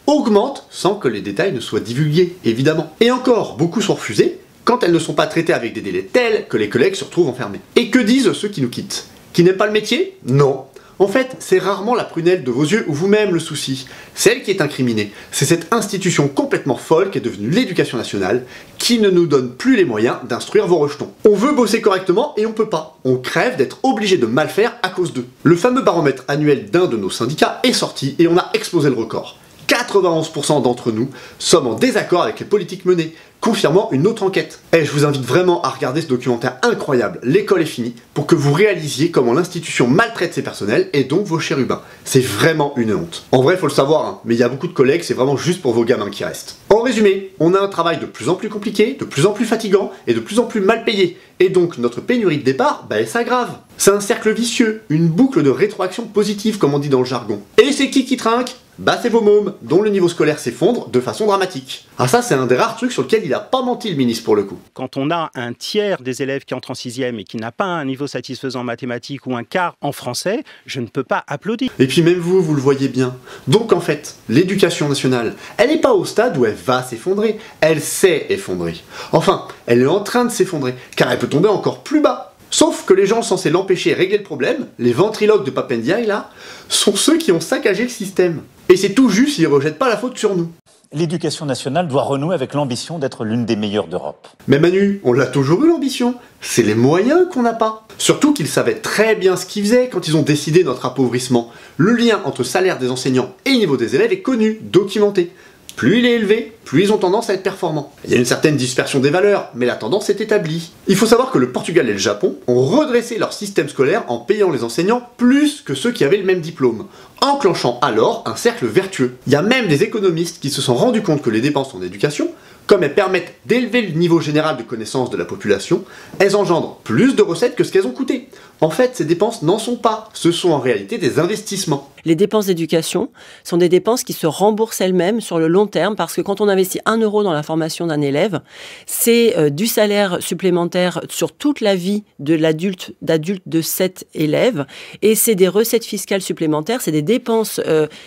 augmentent sans que les détails ne soient divulgués, évidemment. Et encore, beaucoup sont refusés quand elles ne sont pas traitées avec des délais tels que les collègues se retrouvent enfermés. Et que disent ceux qui nous quittent? Qui n'aiment pas le métier? Non. En fait, c'est rarement la prunelle de vos yeux ou vous-même le souci. Celle qui est incriminée, c'est cette institution complètement folle qui est devenue l'éducation nationale, qui ne nous donne plus les moyens d'instruire vos rejetons. On veut bosser correctement et on peut pas. On crève d'être obligé de mal faire à cause d'eux. Le fameux baromètre annuel d'un de nos syndicats est sorti et on a explosé le record. 91% d'entre nous sommes en désaccord avec les politiques menées, confirmant une autre enquête. Et je vous invite vraiment à regarder ce documentaire incroyable, L'école est finie, pour que vous réalisiez comment l'institution maltraite ses personnels et donc vos chérubins. C'est vraiment une honte. En vrai, faut le savoir, hein, mais il y a beaucoup de collègues, c'est vraiment juste pour vos gamins qui restent. En résumé, on a un travail de plus en plus compliqué, de plus en plus fatigant et de plus en plus mal payé. Et donc notre pénurie de départ, elle s'aggrave. C'est un cercle vicieux, une boucle de rétroaction positive comme on dit dans le jargon. Et c'est qui trinque? Bah c'est vos mômes, dont le niveau scolaire s'effondre de façon dramatique. Ah ça c'est un des rares trucs sur lequel il a pas menti le ministre pour le coup. Quand on a un tiers des élèves qui entrent en 6e et qui n'a pas un niveau satisfaisant en mathématiques ou un quart en français, je ne peux pas applaudir. Et puis même vous le voyez bien. Donc en fait, l'éducation nationale, elle n'est pas au stade où elle va s'effondrer, elle s'est effondrée. Enfin, elle est en train de s'effondrer, car elle peut tomber encore plus bas. Sauf que les gens censés l'empêcher et régler le problème, les ventriloques de Pap Ndiaye là, sont ceux qui ont saccagé le système. Et c'est tout juste s'ils ne rejettent pas la faute sur nous. L'éducation nationale doit renouer avec l'ambition d'être l'une des meilleures d'Europe. Mais Manu, on l'a toujours eu l'ambition. C'est les moyens qu'on n'a pas. Surtout qu'ils savaient très bien ce qu'ils faisaient quand ils ont décidé notre appauvrissement. Le lien entre salaire des enseignants et niveau des élèves est connu, documenté. Plus il est élevé, plus ils ont tendance à être performants. Il y a une certaine dispersion des valeurs, mais la tendance est établie. Il faut savoir que le Portugal et le Japon ont redressé leur système scolaire en payant les enseignants plus que ceux qui avaient le même diplôme, enclenchant alors un cercle vertueux. Il y a même des économistes qui se sont rendus compte que les dépenses en éducation, comme elles permettent d'élever le niveau général de connaissance de la population, elles engendrent plus de recettes que ce qu'elles ont coûté. En fait, ces dépenses n'en sont pas, ce sont en réalité des investissements. Les dépenses d'éducation sont des dépenses qui se remboursent elles-mêmes sur le long terme, parce que quand on investit 1 euro dans la formation d'un élève, c'est du salaire supplémentaire sur toute la vie de d'adulte de cet élève, et c'est des recettes fiscales supplémentaires, c'est des dépenses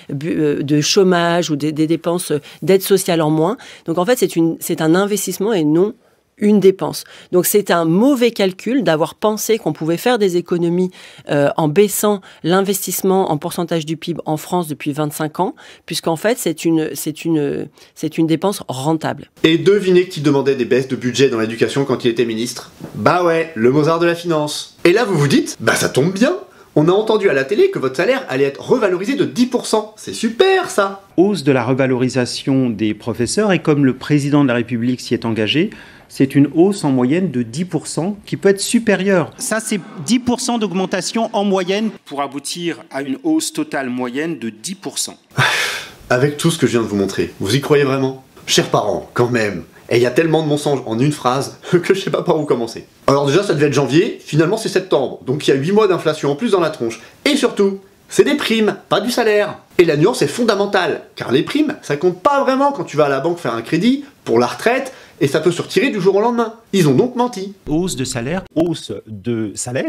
de chômage ou des dépenses d'aide sociale en moins. Donc en fait, c'est un investissement et non une dépense. Donc c'est un mauvais calcul d'avoir pensé qu'on pouvait faire des économies en baissant l'investissement en pourcentage du PIB en France depuis 25 ans, puisqu'en fait c'est une dépense rentable. Et devinez qui demandait des baisses de budget dans l'éducation quand il était ministre? Bah ouais, le Mozart de la finance. Et là vous vous dites, bah ça tombe bien. On a entendu à la télé que votre salaire allait être revalorisé de 10%. C'est super ça! Hausse de la revalorisation des professeurs, et comme le président de la République s'y est engagé, c'est une hausse en moyenne de 10% qui peut être supérieure. Ça, c'est 10% d'augmentation en moyenne pour aboutir à une hausse totale moyenne de 10%. Avec tout ce que je viens de vous montrer, vous y croyez vraiment? Chers parents, quand même. Et il y a tellement de mensonges en une phrase que je sais pas par où commencer. Alors déjà, ça devait être janvier, finalement c'est septembre, donc il y a 8 mois d'inflation en plus dans la tronche. Et surtout, c'est des primes, pas du salaire. Et la nuance est fondamentale, car les primes, ça compte pas vraiment quand tu vas à la banque faire un crédit, pour la retraite, et ça peut se retirer du jour au lendemain. Ils ont donc menti. Hausse de salaire,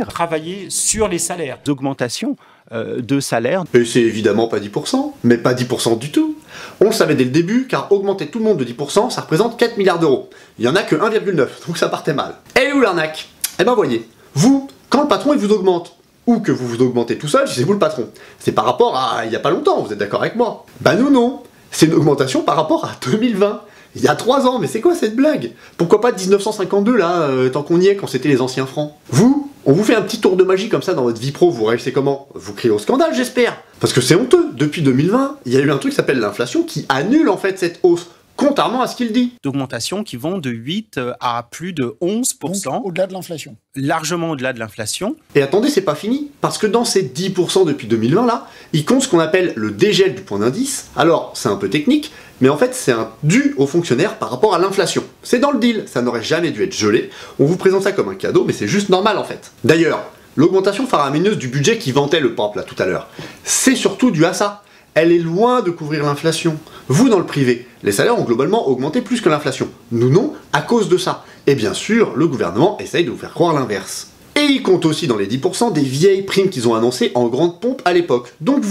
Travailler sur les salaires. Augmentation de salaire. Et c'est évidemment pas 10%, mais pas 10% du tout. On le savait dès le début, car augmenter tout le monde de 10%, ça représente 4 milliards d'euros. Il y en a que 1,9, donc ça partait mal. Et où l'arnaque? Eh ben voyez, vous, quand le patron il vous augmente, ou que vous vous augmentez tout seul, c'est vous le patron. C'est par rapport à il y a pas longtemps, vous êtes d'accord avec moi? Bah nous non, c'est une augmentation par rapport à 2020. Il y a 3 ans, mais c'est quoi cette blague? Pourquoi pas 1952 là, tant qu'on y est, quand c'était les anciens francs? Vous, on vous fait un petit tour de magie comme ça dans votre vie pro, vous réagissez comment? Vous criez au scandale, j'espère. Parce que c'est honteux, depuis 2020, il y a eu un truc qui s'appelle l'inflation qui annule en fait cette hausse, contrairement à ce qu'il dit. D'augmentation qui vont de 8 à plus de 11%. Donc, au-delà de l'inflation. Largement au-delà de l'inflation. Et attendez, c'est pas fini, parce que dans ces 10% depuis 2020 là, il compte ce qu'on appelle le dégel du point d'indice. Alors, c'est un peu technique, mais en fait c'est dû aux fonctionnaires par rapport à l'inflation. C'est dans le deal, ça n'aurait jamais dû être gelé, on vous présente ça comme un cadeau, mais c'est juste normal en fait. D'ailleurs, l'augmentation faramineuse du budget qui vantait le pape là tout à l'heure, c'est surtout dû à ça. Elle est loin de couvrir l'inflation. Vous, dans le privé, les salaires ont globalement augmenté plus que l'inflation. Nous non, à cause de ça. Et bien sûr, le gouvernement essaye de vous faire croire l'inverse. Et il compte aussi dans les 10% des vieilles primes qu'ils ont annoncées en grande pompe à l'époque. Donc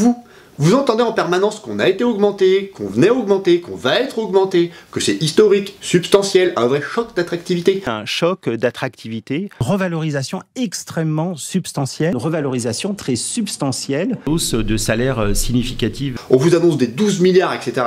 vous entendez en permanence qu'on a été augmenté, qu'on venait augmenter, qu'on va être augmenté, que c'est historique, substantiel, un vrai choc d'attractivité. Un choc d'attractivité, revalorisation extrêmement substantielle, revalorisation très substantielle, hausse de salaire significative. On vous annonce des 12 milliards, etc.,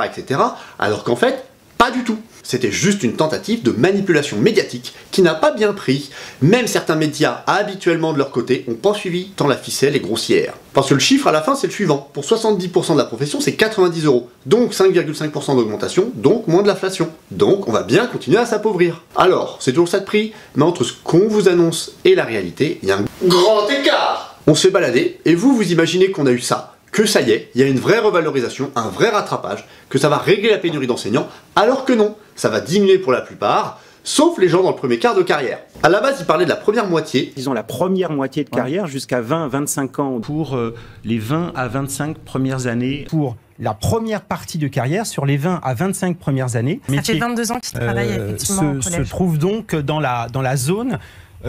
alors qu'en fait, pas du tout. C'était juste une tentative de manipulation médiatique qui n'a pas bien pris. Même certains médias, habituellement de leur côté, ont pas suivi tant la ficelle est grossière. Parce que le chiffre à la fin c'est le suivant. Pour 70% de la profession c'est 90 €. Donc 5,5% d'augmentation, donc moins de l'inflation. Donc on va bien continuer à s'appauvrir. Alors, c'est toujours ça de prix, mais entre ce qu'on vous annonce et la réalité, il y a un grand écart. On se fait balader, et vous imaginez qu'on a eu ça, que ça y est, il y a une vraie revalorisation, un vrai rattrapage, que ça va régler la pénurie d'enseignants, alors que non, ça va diminuer pour la plupart, sauf les gens dans le premier quart de carrière. À la base, il parlait de la première moitié. Disons la première moitié de carrière jusqu'à 20-25 ans pour les 20 à 25 premières années. Pour la première partie de carrière, sur les 20 à 25 premières années. Ça fait 22 ans qu'il travaille effectivement au collège. Se trouve donc dans la zone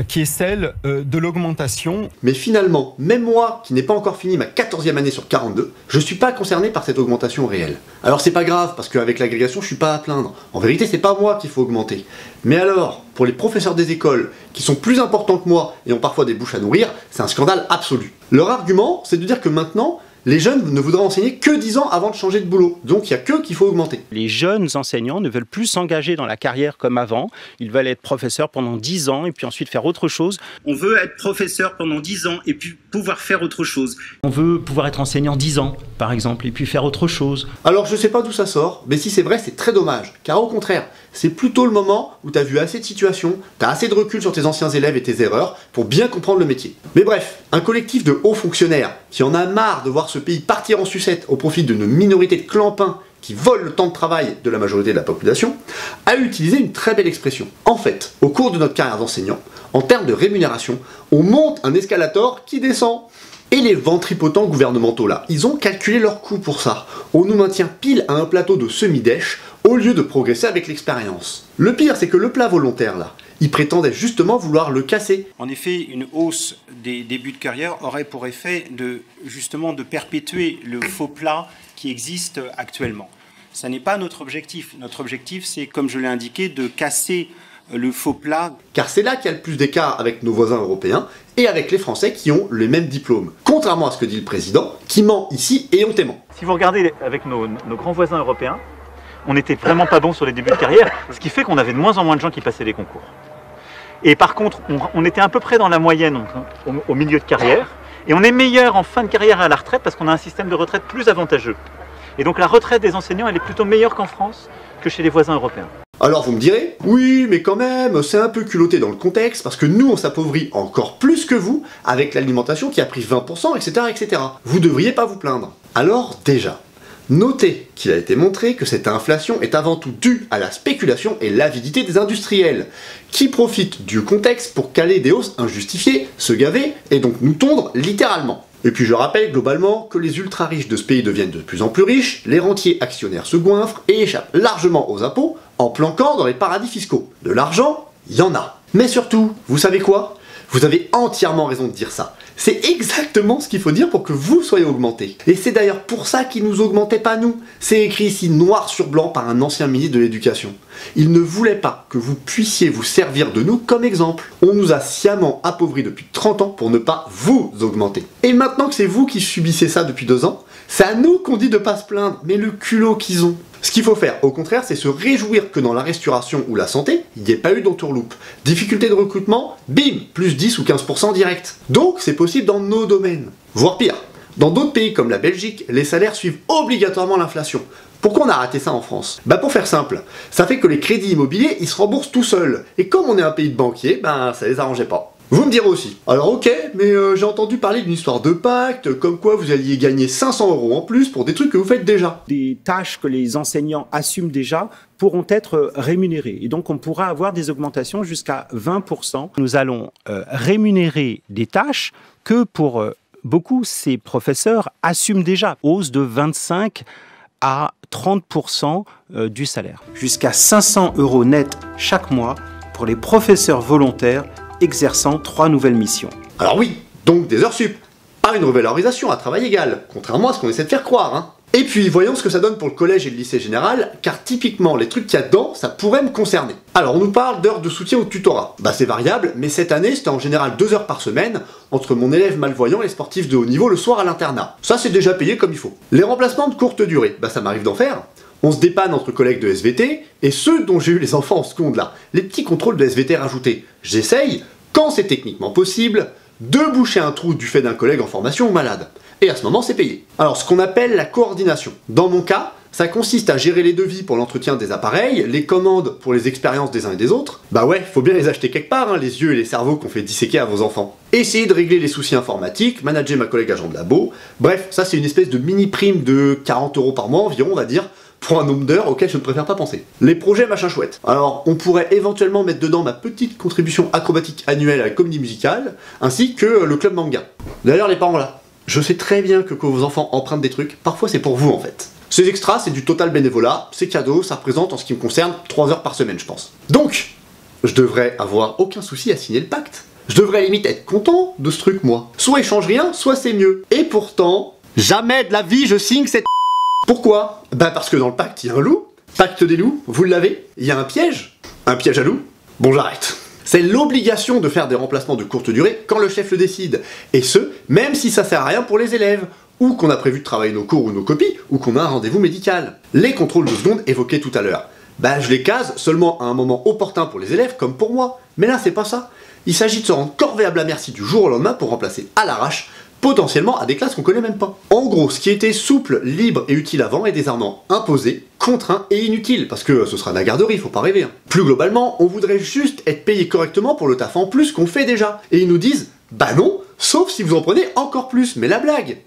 qui est celle de l'augmentation. Mais finalement, même moi, qui n'ai pas encore fini ma 14e année sur 42, je suis pas concerné par cette augmentation réelle. Alors c'est pas grave, parce qu'avec l'agrégation, je suis pas à plaindre. En vérité, c'est pas moi qu'il faut augmenter. Mais alors, pour les professeurs des écoles, qui sont plus importants que moi, et ont parfois des bouches à nourrir, c'est un scandale absolu. Leur argument, c'est de dire que maintenant, les jeunes ne voudraient enseigner que 10 ans avant de changer de boulot. Donc il n'y a que qu'il faut augmenter. Les jeunes enseignants ne veulent plus s'engager dans la carrière comme avant. Ils veulent être professeurs pendant 10 ans et puis ensuite faire autre chose. On veut être professeur pendant 10 ans et puis pouvoir faire autre chose. On veut pouvoir être enseignant 10 ans, par exemple, et puis faire autre chose. Alors je sais pas d'où ça sort, mais si c'est vrai, c'est très dommage. Car au contraire, c'est plutôt le moment où t'as vu assez de situations, t'as assez de recul sur tes anciens élèves et tes erreurs pour bien comprendre le métier. Mais bref, un collectif de hauts fonctionnaires qui en a marre de voir ce pays partir en sucette au profit d'une minorité de clampins qui volent le temps de travail de la majorité de la population, a utilisé une très belle expression. En fait, au cours de notre carrière d'enseignant, en termes de rémunération, on monte un escalator qui descend. Et les ventripotents gouvernementaux là, ils ont calculé leur coût pour ça. On nous maintient pile à un plateau de semi-dèche au lieu de progresser avec l'expérience. Le pire, c'est que le plat volontaire là, ils prétendaient justement vouloir le casser. En effet, une hausse des débuts de carrière aurait pour effet justement de perpétuer le faux plat qui existe actuellement. Ça n'est pas notre objectif. Notre objectif, c'est, comme je l'ai indiqué, de casser le faux plat. Car c'est là qu'il y a le plus d'écart avec nos voisins européens et avec les Français qui ont les mêmes diplômes. Contrairement à ce que dit le président, qui ment ici et hontément. Si vous regardez avec nos grands voisins européens, on n'était vraiment pas bon sur les débuts de carrière, ce qui fait qu'on avait de moins en moins de gens qui passaient les concours. Et par contre, on était à peu près dans la moyenne au milieu de carrière, et on est meilleur en fin de carrière à la retraite parce qu'on a un système de retraite plus avantageux. Et donc la retraite des enseignants, elle est plutôt meilleure qu'en France que chez les voisins européens. Alors vous me direz, oui, mais quand même, c'est un peu culotté dans le contexte, parce que nous, on s'appauvrit encore plus que vous, avec l'alimentation qui a pris 20%, etc., etc. Vous devriez pas vous plaindre. Alors déjà, notez qu'il a été montré que cette inflation est avant tout due à la spéculation et l'avidité des industriels, qui profitent du contexte pour caler des hausses injustifiées, se gaver, et donc nous tondre littéralement. Et puis je rappelle globalement que les ultra riches de ce pays deviennent de plus en plus riches, les rentiers actionnaires se goinfrent et échappent largement aux impôts en planquant dans les paradis fiscaux. De l'argent, il y en a. Mais surtout, vous savez quoi? Vous avez entièrement raison de dire ça. C'est exactement ce qu'il faut dire pour que vous soyez augmentés. Et c'est d'ailleurs pour ça qu'ils nous augmentaient pas nous. C'est écrit ici noir sur blanc par un ancien ministre de l'Éducation. Il ne voulait pas que vous puissiez vous servir de nous comme exemple. On nous a sciemment appauvris depuis 30 ans pour ne pas vous augmenter. Et maintenant que c'est vous qui subissez ça depuis 2 ans, c'est à nous qu'on dit de pas se plaindre, mais le culot qu'ils ont. Ce qu'il faut faire, au contraire, c'est se réjouir que dans la restauration ou la santé, il n'y ait pas eu d'entourloupe. Difficulté de recrutement, bim, plus 10 ou 15% direct. Donc c'est possible dans nos domaines. Voire pire, dans d'autres pays comme la Belgique, les salaires suivent obligatoirement l'inflation. Pourquoi on a raté ça en France? Bah pour faire simple, ça fait que les crédits immobiliers, ils se remboursent tout seuls. Et comme on est un pays de banquiers, ben ça les arrangeait pas. Vous me direz aussi, alors ok, mais j'ai entendu parler d'une histoire de pacte, comme quoi vous alliez gagner 500 € en plus pour des trucs que vous faites déjà. Des tâches que les enseignants assument déjà pourront être rémunérées. Et donc on pourra avoir des augmentations jusqu'à 20%. Nous allons rémunérer des tâches que pour beaucoup ces professeurs assument déjà. Hausse de 25 à 30% du salaire. Jusqu'à 500 € net chaque mois pour les professeurs volontaires exerçant 3 nouvelles missions. Alors oui, donc des heures sup, pas une revalorisation à travail égal, contrairement à ce qu'on essaie de faire croire, hein. Et puis voyons ce que ça donne pour le collège et le lycée général, car typiquement les trucs qu'il y a dedans, ça pourrait me concerner. Alors on nous parle d'heures de soutien au tutorat. Bah c'est variable, mais cette année c'était en général 2 heures par semaine, entre mon élève malvoyant et les sportifs de haut niveau le soir à l'internat. Ça c'est déjà payé comme il faut. Les remplacements de courte durée, bah ça m'arrive d'en faire. On se dépanne entre collègues de SVT, et ceux dont j'ai eu les enfants en seconde là, les petits contrôles de SVT rajoutés. J'essaye, quand c'est techniquement possible, de boucher un trou du fait d'un collègue en formation ou malade. Et à ce moment, c'est payé. Alors, ce qu'on appelle la coordination. Dans mon cas, ça consiste à gérer les devis pour l'entretien des appareils, les commandes pour les expériences des uns et des autres. Bah ouais, faut bien les acheter quelque part, hein, les yeux et les cerveaux qu'on fait disséquer à vos enfants. Essayer de régler les soucis informatiques, manager ma collègue agent de labo. Bref, ça c'est une espèce de mini-prime de 40 € par mois environ, on va dire, pour un nombre d'heures auquel je ne préfère pas penser. Les projets machin chouette. Alors, on pourrait éventuellement mettre dedans ma petite contribution acrobatique annuelle à la comédie musicale, ainsi que le club manga. D'ailleurs, les parents là, je sais très bien que quand vos enfants empruntent des trucs, parfois c'est pour vous en fait. Ces extras, c'est du total bénévolat, c'est cadeau, ça représente en ce qui me concerne 3 heures par semaine, je pense. Donc, je devrais avoir aucun souci à signer le pacte. Je devrais limite être content de ce truc, moi. Soit il change rien, soit c'est mieux. Et pourtant, jamais de la vie je signe cette... Pourquoi? Bah parce que dans le pacte, il y a un loup. Pacte des loups, vous l'avez. Il y a un piège. Un piège à loup. Bon, j'arrête. C'est l'obligation de faire des remplacements de courte durée quand le chef le décide. Et ce, même si ça sert à rien pour les élèves, ou qu'on a prévu de travailler nos cours ou nos copies, ou qu'on a un rendez-vous médical. Les contrôles de seconde évoqués tout à l'heure. Bah je les case seulement à un moment opportun pour les élèves comme pour moi. Mais là c'est pas ça. Il s'agit de se rendre corvéable à merci du jour au lendemain pour remplacer à l'arrache, potentiellement à des classes qu'on connaît même pas. En gros, ce qui était souple, libre et utile avant est désormais imposé, contraint et inutile, parce que ce sera de la garderie, faut pas rêver. Plus globalement, on voudrait juste être payé correctement pour le taf en plus qu'on fait déjà. Et ils nous disent, bah non, sauf si vous en prenez encore plus, mais la blague.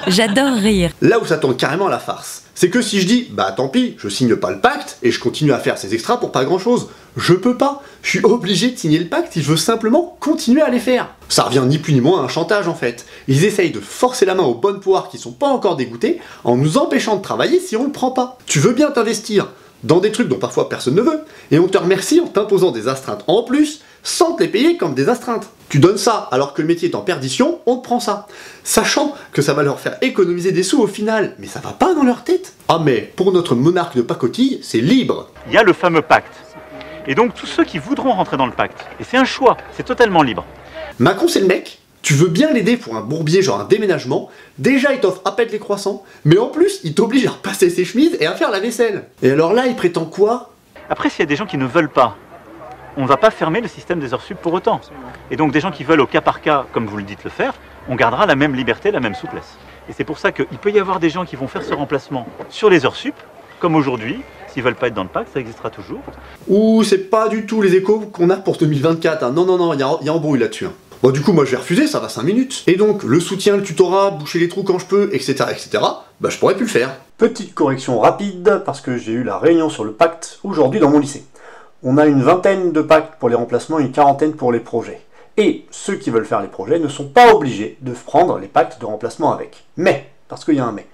J'adore rire. Là où ça tend carrément à la farce, c'est que si je dis, bah tant pis, je signe pas le pacte, et je continue à faire ces extras pour pas grand chose, je peux pas. Je suis obligé de signer le pacte si je veux simplement continuer à les faire. Ça revient ni plus ni moins à un chantage en fait. Ils essayent de forcer la main aux bonnes poires qui sont pas encore dégoûtées en nous empêchant de travailler si on le prend pas. Tu veux bien t'investir dans des trucs dont parfois personne ne veut, et on te remercie en t'imposant des astreintes en plus, sans te les payer comme des astreintes. Tu donnes ça alors que le métier est en perdition, on te prend ça. Sachant que ça va leur faire économiser des sous au final, mais ça va pas dans leur tête. Ah mais, pour notre monarque de pacotille, c'est libre. Il y a le fameux pacte. Et donc tous ceux qui voudront rentrer dans le pacte, et c'est un choix, c'est totalement libre. Macron c'est le mec, tu veux bien l'aider pour un bourbier genre un déménagement, déjà il t'offre à peine les croissants, mais en plus il t'oblige à repasser ses chemises et à faire la vaisselle. Et alors là il prétend quoi? Après s'il y a des gens qui ne veulent pas, on ne va pas fermer le système des heures sup pour autant. Et donc des gens qui veulent au cas par cas, comme vous le dites, le faire, on gardera la même liberté, la même souplesse. Et c'est pour ça qu'il peut y avoir des gens qui vont faire ce remplacement sur les heures sup, comme aujourd'hui, S'ils veulent pas être dans le pacte, ça existera toujours. Ouh, c'est pas du tout les échos qu'on a pour 2024. Hein. Non, il y a embrouille là-dessus. Hein. Bon, du coup, moi je vais refuser, ça va 5 minutes. Et donc, le soutien, le tutorat, boucher les trous quand je peux, etc., bah je pourrais plus le faire. Petite correction rapide, parce que j'ai eu la réunion sur le pacte aujourd'hui dans mon lycée. On a une 20aine de pactes pour les remplacements et une 40aine pour les projets. Et ceux qui veulent faire les projets ne sont pas obligés de prendre les pactes de remplacement avec. Mais, parce qu'il y a un mais,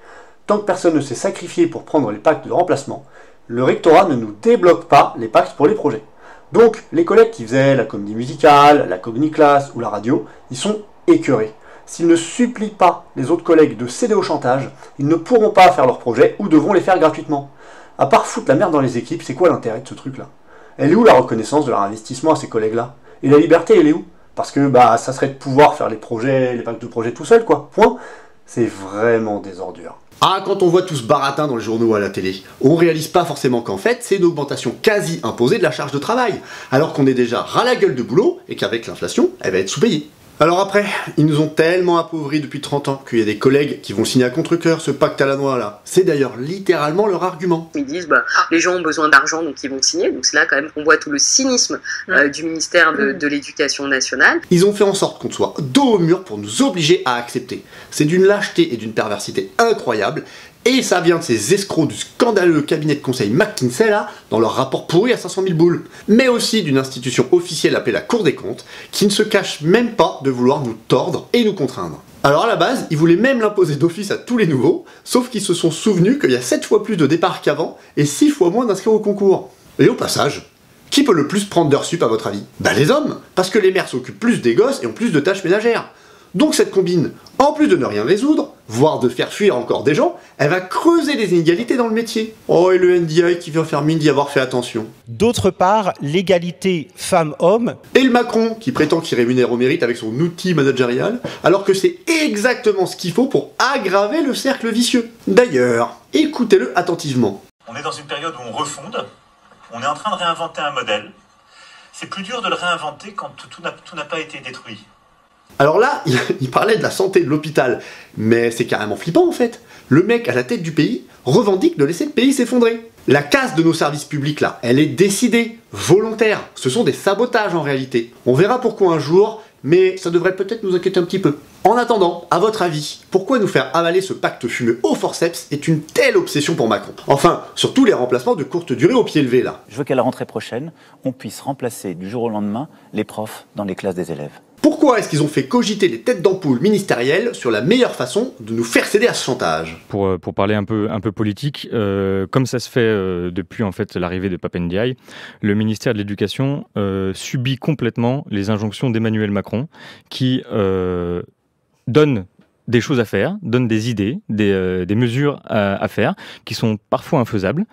tant que personne ne s'est sacrifié pour prendre les pactes de remplacement, le rectorat ne nous débloque pas les pactes pour les projets. Donc, les collègues qui faisaient la comédie musicale, la cogniclasse ou la radio, ils sont écœurés. S'ils ne supplient pas les autres collègues de céder au chantage, ils ne pourront pas faire leurs projets ou devront les faire gratuitement. À part foutre la merde dans les équipes, c'est quoi l'intérêt de ce truc-là? Elle est où la reconnaissance de leur investissement à ces collègues-là? Et la liberté, elle est où? Parce que ça serait de pouvoir faire les projets, les pactes de projets tout seul, quoi. Point. C'est vraiment des ordures. Ah, quand on voit tout ce baratin dans les journaux ou à la télé, on réalise pas forcément qu'en fait, c'est une augmentation quasi imposée de la charge de travail, alors qu'on est déjà ras la gueule de boulot et qu'avec l'inflation, elle va être sous-payée. Alors après, ils nous ont tellement appauvris depuis 30 ans qu'il y a des collègues qui vont signer à contre-cœur ce pacte à la noix là. C'est d'ailleurs littéralement leur argument. Ils disent les gens ont besoin d'argent donc ils vont signer, donc c'est là quand même qu'on voit tout le cynisme du ministère de l'Éducation nationale. Ils ont fait en sorte qu'on soit dos au mur pour nous obliger à accepter. C'est d'une lâcheté et d'une perversité incroyable. Et ça vient de ces escrocs du scandaleux cabinet de conseil McKinsey là, dans leur rapport pourri à 500 000 boules. Mais aussi d'une institution officielle appelée la Cour des comptes, qui ne se cache même pas de vouloir nous tordre et nous contraindre. Alors à la base, ils voulaient même l'imposer d'office à tous les nouveaux, sauf qu'ils se sont souvenus qu'il y a 7 fois plus de départs qu'avant, et 6 fois moins d'inscrits au concours. Et au passage, qui peut le plus prendre d'heures sup à votre avis? Les hommes, parce que les mères s'occupent plus des gosses et ont plus de tâches ménagères. Donc cette combine, en plus de ne rien résoudre, voire de faire fuir encore des gens, elle va creuser les inégalités dans le métier. Oh, et le NDI qui vient faire mine d'y avoir fait attention. D'autre part, l'égalité femmes-hommes. Et le Macron qui prétend qu'il rémunère au mérite avec son outil managérial, alors que c'est exactement ce qu'il faut pour aggraver le cercle vicieux. D'ailleurs, écoutez-le attentivement. On est dans une période où on refonde, on est en train de réinventer un modèle. C'est plus dur de le réinventer quand tout n'a pas été détruit. Alors là, il parlait de la santé de l'hôpital, mais c'est carrément flippant en fait. Le mec à la tête du pays revendique de laisser le pays s'effondrer. La casse de nos services publics là, elle est décidée, volontaire. Ce sont des sabotages en réalité. On verra pourquoi un jour, mais ça devrait peut-être nous inquiéter un petit peu. En attendant, à votre avis, pourquoi nous faire avaler ce pacte fumeux au forceps est une telle obsession pour Macron? Enfin, surtout les remplacements de courte durée au pied levé là. Je veux qu'à la rentrée prochaine, on puisse remplacer du jour au lendemain les profs dans les classes des élèves. Pourquoi est-ce qu'ils ont fait cogiter les têtes d'ampoule ministérielles sur la meilleure façon de nous faire céder à ce chantage? Pour parler un peu politique, comme ça se fait depuis en fait l'arrivée de Pape Ndiaye, le ministère de l'Éducation subit complètement les injonctions d'Emmanuel Macron qui donne des choses à faire, donne des idées, des mesures à faire, qui sont parfois infaisables,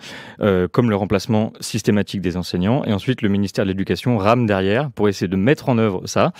comme le remplacement systématique des enseignants, et ensuite le ministère de l'Éducation rame derrière pour essayer de mettre en œuvre ça.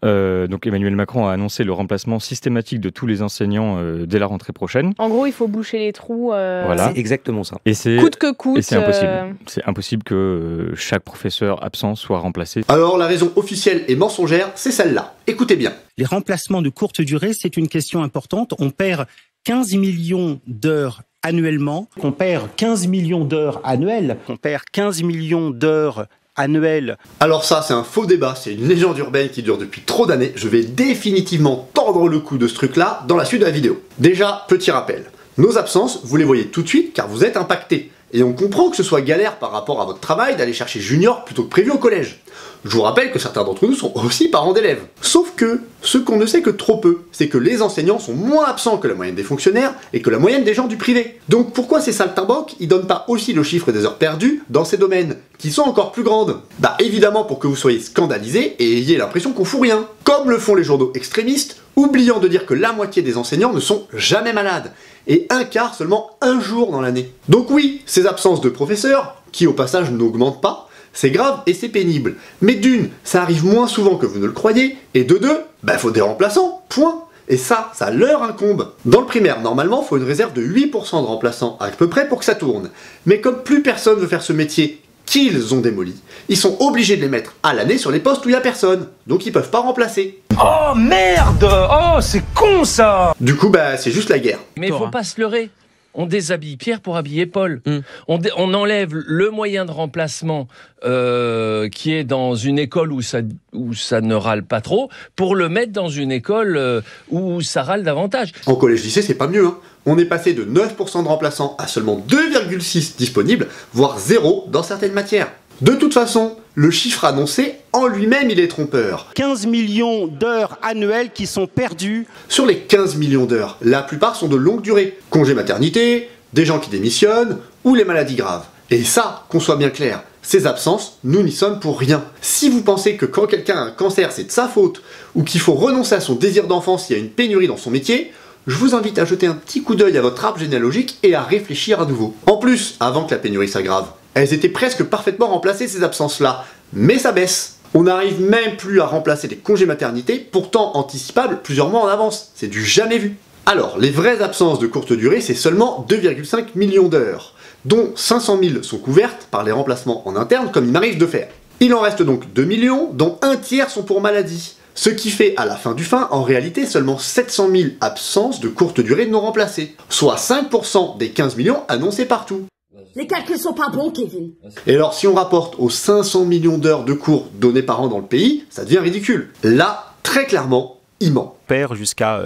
Donc Emmanuel Macron a annoncé le remplacement systématique de tous les enseignants dès la rentrée prochaine. En gros, il faut boucher les trous. Voilà. C'est exactement ça. Et c'est coûte que coûte. Et c'est impossible. C'est impossible que chaque professeur absent soit remplacé. Alors la raison officielle et mensongère, c'est celle-là. Écoutez bien. Les remplacements de courte durée, c'est une question importante. On perd 15 millions d'heures annuellement. On perd 15 millions d'heures annuelles. On perd 15 millions d'heures annuelles. Alors ça, c'est un faux débat, c'est une légende urbaine qui dure depuis trop d'années. Je vais définitivement tordre le cou de ce truc-là dans la suite de la vidéo. Déjà, petit rappel. Nos absences, vous les voyez tout de suite car vous êtes impactés. Et on comprend que ce soit galère par rapport à votre travail d'aller chercher junior plutôt que prévu au collège. Je vous rappelle que certains d'entre nous sont aussi parents d'élèves. Sauf que, ce qu'on ne sait que trop peu, c'est que les enseignants sont moins absents que la moyenne des fonctionnaires et que la moyenne des gens du privé. Donc pourquoi ces saltimbanques, ils donnent pas aussi le chiffre des heures perdues dans ces domaines, qui sont encore plus grandes? Bah évidemment pour que vous soyez scandalisés et ayez l'impression qu'on fout rien. Comme le font les journaux extrémistes, oubliant de dire que la moitié des enseignants ne sont jamais malades, et un quart seulement un jour dans l'année. Donc oui, ces absences de professeurs, qui au passage n'augmentent pas, c'est grave et c'est pénible. Mais d'une, ça arrive moins souvent que vous ne le croyez, et de deux, faut des remplaçants, point. Et ça leur incombe. Dans le primaire, normalement, il faut une réserve de 8% de remplaçants à peu près pour que ça tourne. Mais comme plus personne veut faire ce métier qu'ils ont démoli, ils sont obligés de les mettre à l'année sur les postes où il n'y a personne. Donc ils peuvent pas remplacer. Oh merde! Oh, c'est con ça! Du coup, c'est juste la guerre. Mais faut pas se leurrer. on déshabille Pierre pour habiller Paul. On enlève le moyen de remplacement qui est dans une école où ça ne râle pas trop, pour le mettre dans une école où ça râle davantage. En collège-lycée, c'est pas mieux, hein. On est passé de 9% de remplaçants à seulement 2,6 disponibles, voire 0 dans certaines matières. De toute façon, le chiffre annoncé, en lui-même, il est trompeur. 15 millions d'heures annuelles qui sont perdues. Sur les 15 millions d'heures, la plupart sont de longue durée. Congé maternité, des gens qui démissionnent, ou les maladies graves. Et ça, qu'on soit bien clair, ces absences, nous n'y sommes pour rien. Si vous pensez que quand quelqu'un a un cancer, c'est de sa faute, ou qu'il faut renoncer à son désir d'enfant s'il y a une pénurie dans son métier, je vous invite à jeter un petit coup d'œil à votre arbre généalogique et à réfléchir à nouveau. En plus, avant que la pénurie s'aggrave, elles étaient presque parfaitement remplacées ces absences-là, mais ça baisse. On n'arrive même plus à remplacer les congés maternité, pourtant anticipables plusieurs mois en avance. C'est du jamais vu. Alors, les vraies absences de courte durée, c'est seulement 2,5 millions d'heures, dont 500 000 sont couvertes par les remplacements en interne, comme il m'arrive de faire. Il en reste donc 2 millions, dont un tiers sont pour maladie. Ce qui fait, à la fin du fin, en réalité, seulement 700 000 absences de courte durée non remplacées, soit 5% des 15 millions annoncés partout. Les calculs sont pas bons, Kevin. Et alors, si on rapporte aux 500 millions d'heures de cours donnés par an dans le pays, ça devient ridicule. Là, très clairement, il ment. Perd jusqu'à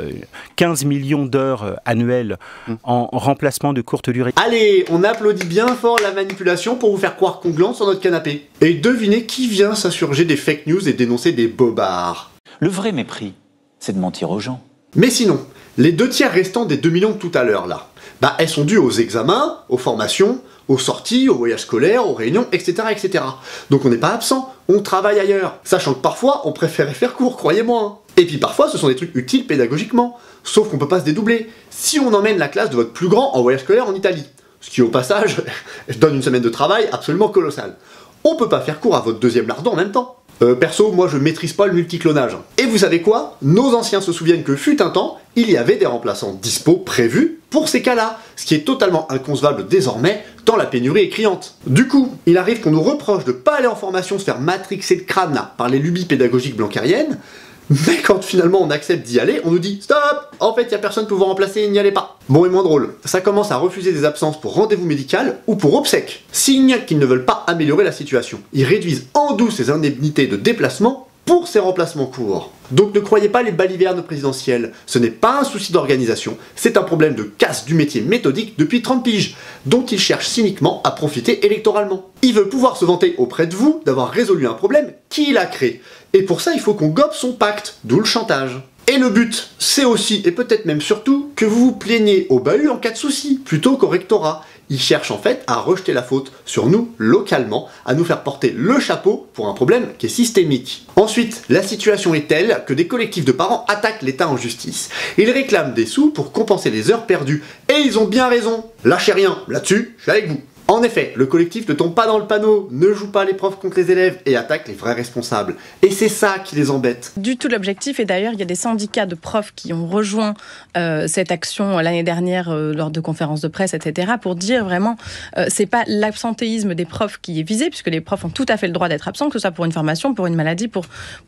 15 millions d'heures annuelles en remplacement de courte durée. Allez, on applaudit bien fort la manipulation pour vous faire croire qu'on glande sur notre canapé. Et devinez qui vient s'insurger des fake news et dénoncer des bobards. Le vrai mépris, c'est de mentir aux gens. Mais sinon, les 2 tiers restants des 2 millions de tout à l'heure là, elles sont dues aux examens, aux formations, aux sorties, aux voyages scolaires, aux réunions, etc. etc. Donc on n'est pas absent, on travaille ailleurs. Sachant que parfois, on préférait faire court, croyez-moi. Hein. Et puis parfois, ce sont des trucs utiles pédagogiquement. Sauf qu'on peut pas se dédoubler. Si on emmène la classe de votre plus grand en voyage scolaire en Italie, ce qui au passage donne une semaine de travail absolument colossale, on peut pas faire court à votre deuxième lardon en même temps. Perso, moi je maîtrise pas le multiclonage. Et vous savez quoi? Nos anciens se souviennent que fut un temps, il y avait des remplaçants dispo prévus pour ces cas-là, ce qui est totalement inconcevable désormais, tant la pénurie est criante. Du coup, il arrive qu'on nous reproche de pas aller en formation se faire matrixer le crâne là, par les lubies pédagogiques blancariennes, mais quand finalement on accepte d'y aller, on nous dit « Stop! En fait, il y a personne pour vous remplacer, n'y allez pas !» Bon et moins drôle, ça commence à refuser des absences pour rendez-vous médical ou pour obsèques, signe qu'ils ne veulent pas améliorer la situation. Ils réduisent en douce ces indemnités de déplacement pour ces remplacements courts. Donc ne croyez pas les balivernes présidentielles, ce n'est pas un souci d'organisation, c'est un problème de casse du métier méthodique depuis 30 piges, dont il cherche cyniquement à profiter électoralement. Il veut pouvoir se vanter auprès de vous d'avoir résolu un problème qu'il a créé, et pour ça il faut qu'on gobe son pacte, d'où le chantage. Et le but, c'est aussi, et peut-être même surtout, que vous vous plaignez au bahut en cas de souci, plutôt qu'au rectorat. Ils cherchent en fait à rejeter la faute sur nous, localement, à nous faire porter le chapeau pour un problème qui est systémique. Ensuite, la situation est telle que des collectifs de parents attaquent l'État en justice. Ils réclament des sous pour compenser les heures perdues, et ils ont bien raison. Lâchez rien, là-dessus, je suis avec vous. En effet, le collectif ne tombe pas dans le panneau, ne joue pas les profs contre les élèves et attaque les vrais responsables. Et c'est ça qui les embête. Du tout l'objectif, et d'ailleurs il y a des syndicats de profs qui ont rejoint cette action l'année dernière lors de conférences de presse, etc. pour dire vraiment, c'est pas l'absentéisme des profs qui est visé, puisque les profs ont tout à fait le droit d'être absents, que ce soit pour une formation, pour une maladie, pour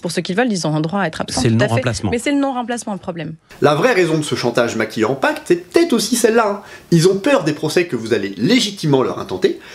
ce qu'ils veulent, ils ont un droit à être absents. C'est le non-remplacement. Mais c'est le non-remplacement le problème. La vraie raison de ce chantage maquillé en pacte, c'est peut-être aussi celle-là. Hein. Ils ont peur des procès que vous allez légitimement leur intenter,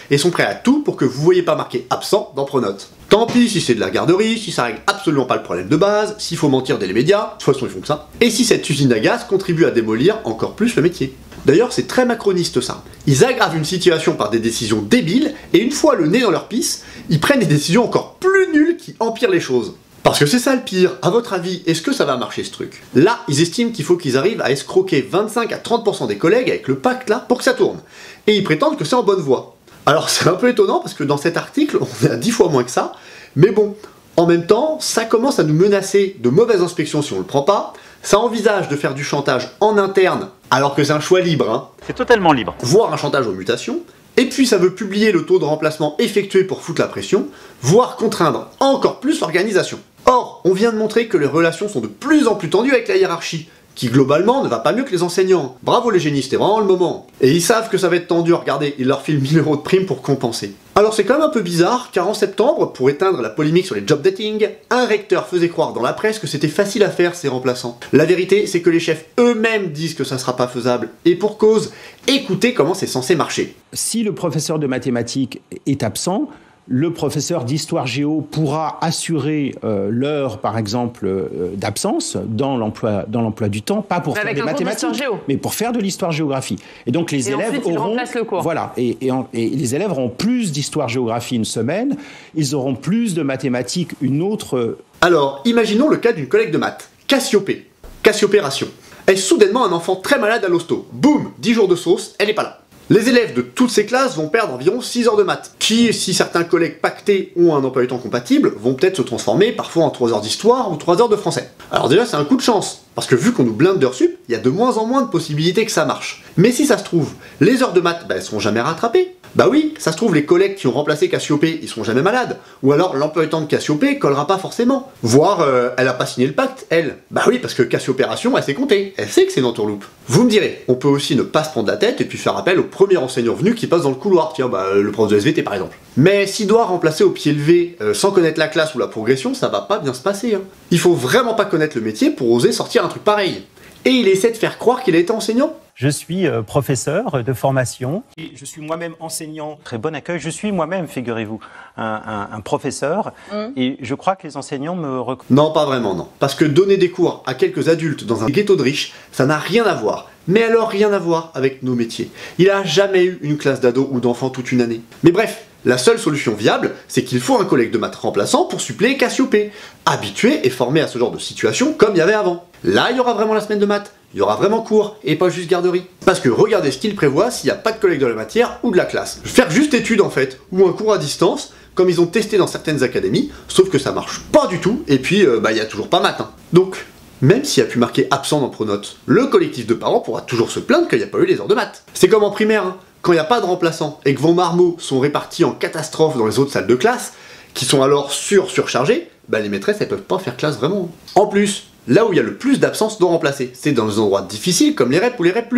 et sont prêts à tout pour que vous ne voyez pas marqué absent dans Pronote. Tant pis si c'est de la garderie, si ça règle absolument pas le problème de base, s'il faut mentir dès les médias, de toute façon ils font que ça, et si cette usine à gaz contribue à démolir encore plus le métier. D'ailleurs c'est très macroniste ça. Ils aggravent une situation par des décisions débiles, et une fois le nez dans leur pisse, ils prennent des décisions encore plus nulles qui empirent les choses. Parce que c'est ça le pire, à votre avis, est-ce que ça va marcher ce truc? Là, ils estiment qu'il faut qu'ils arrivent à escroquer 25 à 30% des collègues avec le pacte là pour que ça tourne. Et ils prétendent que c'est en bonne voie. Alors c'est un peu étonnant parce que dans cet article, on est à 10 fois moins que ça, mais bon, en même temps, ça commence à nous menacer de mauvaises inspections si on le prend pas, ça envisage de faire du chantage en interne, alors que c'est un choix libre, hein. C'est totalement libre. Voire un chantage aux mutations, et puis ça veut publier le taux de remplacement effectué pour foutre la pression, voire contraindre encore plus l'organisation. Or, on vient de montrer que les relations sont de plus en plus tendues avec la hiérarchie, qui globalement ne va pas mieux que les enseignants. Bravo les génies, c'était vraiment le moment. Et ils savent que ça va être tendu, regardez, ils leur filent 1000 € de prime pour compenser. Alors c'est quand même un peu bizarre, car en septembre, pour éteindre la polémique sur les job dating, un recteur faisait croire dans la presse que c'était facile à faire ces remplaçants. La vérité, c'est que les chefs eux-mêmes disent que ça sera pas faisable, et pour cause, écoutez comment c'est censé marcher. Si le professeur de mathématiques est absent, le professeur d'histoire géo pourra assurer l'heure, par exemple, d'absence dans l'emploi du temps, pas pour faire des mathématiques, mais pour faire de l'histoire-géographie. Et donc les élèves auront, voilà, et les élèves auront plus d'histoire-géographie une semaine, ils auront plus de mathématiques une autre. Alors, imaginons le cas d'une collègue de maths, Cassiopée, Cassiopération. Elle est soudainement un enfant très malade à l'hosto. Boum, 10 jours de sauce, elle est pas là. Les élèves de toutes ces classes vont perdre environ 6 heures de maths, qui, si certains collègues pactés ont un emploi du temps compatible, vont peut-être se transformer parfois en 3 heures d'histoire ou 3 heures de français. Alors déjà, c'est un coup de chance, parce que vu qu'on nous blinde d'heures sup, il y a de moins en moins de possibilités que ça marche. Mais si ça se trouve, les heures de maths, elles seront jamais rattrapées. Bah oui, ça se trouve, les collègues qui ont remplacé Cassiopée, ils seront jamais malades. Ou alors, l'emploi du temps de Cassiopée collera pas forcément. Voire, elle a pas signé le pacte, elle. Bah oui, parce que Cassiopération, elle s'est comptée. Elle sait que c'est une entourloupe. Vous me direz, on peut aussi ne pas se prendre la tête et puis faire appel au premier enseignant venu qui passe dans le couloir. Tiens, bah, le prof de SVT par exemple. Mais s'il doit remplacer au pied levé, sans connaître la classe ou la progression, ça va pas bien se passer. Hein. Il faut vraiment pas connaître le métier pour oser sortir un truc pareil. Et il essaie de faire croire qu'il a été enseignant. Je suis professeur de formation. Et je suis moi-même enseignant. Très bon accueil. Je suis moi-même, figurez-vous, un professeur. Et je crois que les enseignants me reconnaissent. Non, pas vraiment, non. Parce que donner des cours à quelques adultes dans un ghetto de riches, ça n'a rien à voir. Mais alors rien à voir avec nos métiers. Il a jamais eu une classe d'ados ou d'enfants toute une année. Mais bref, la seule solution viable, c'est qu'il faut un collègue de maths remplaçant pour suppléer Cassiopée, habitué et formé à ce genre de situation comme il y avait avant. Là, il y aura vraiment la semaine de maths. Il y aura vraiment cours, et pas juste garderie. Parce que regardez ce qu'il prévoit s'il n'y a pas de collègue de la matière ou de la classe. Faire juste études en fait, ou un cours à distance, comme ils ont testé dans certaines académies, sauf que ça marche pas du tout, et puis il y a toujours pas maths. Hein. Donc, même s'il y a pu marquer absent dans Pronote, le collectif de parents pourra toujours se plaindre qu'il n'y a pas eu les heures de maths. C'est comme en primaire, hein. Quand il n'y a pas de remplaçant, et que vos marmots sont répartis en catastrophe dans les autres salles de classe, qui sont alors surchargées, les maîtresses elles peuvent pas faire classe vraiment. En plus, là où il y a le plus d'absence non remplacées, c'est dans les endroits difficiles comme les REP ou les REP+,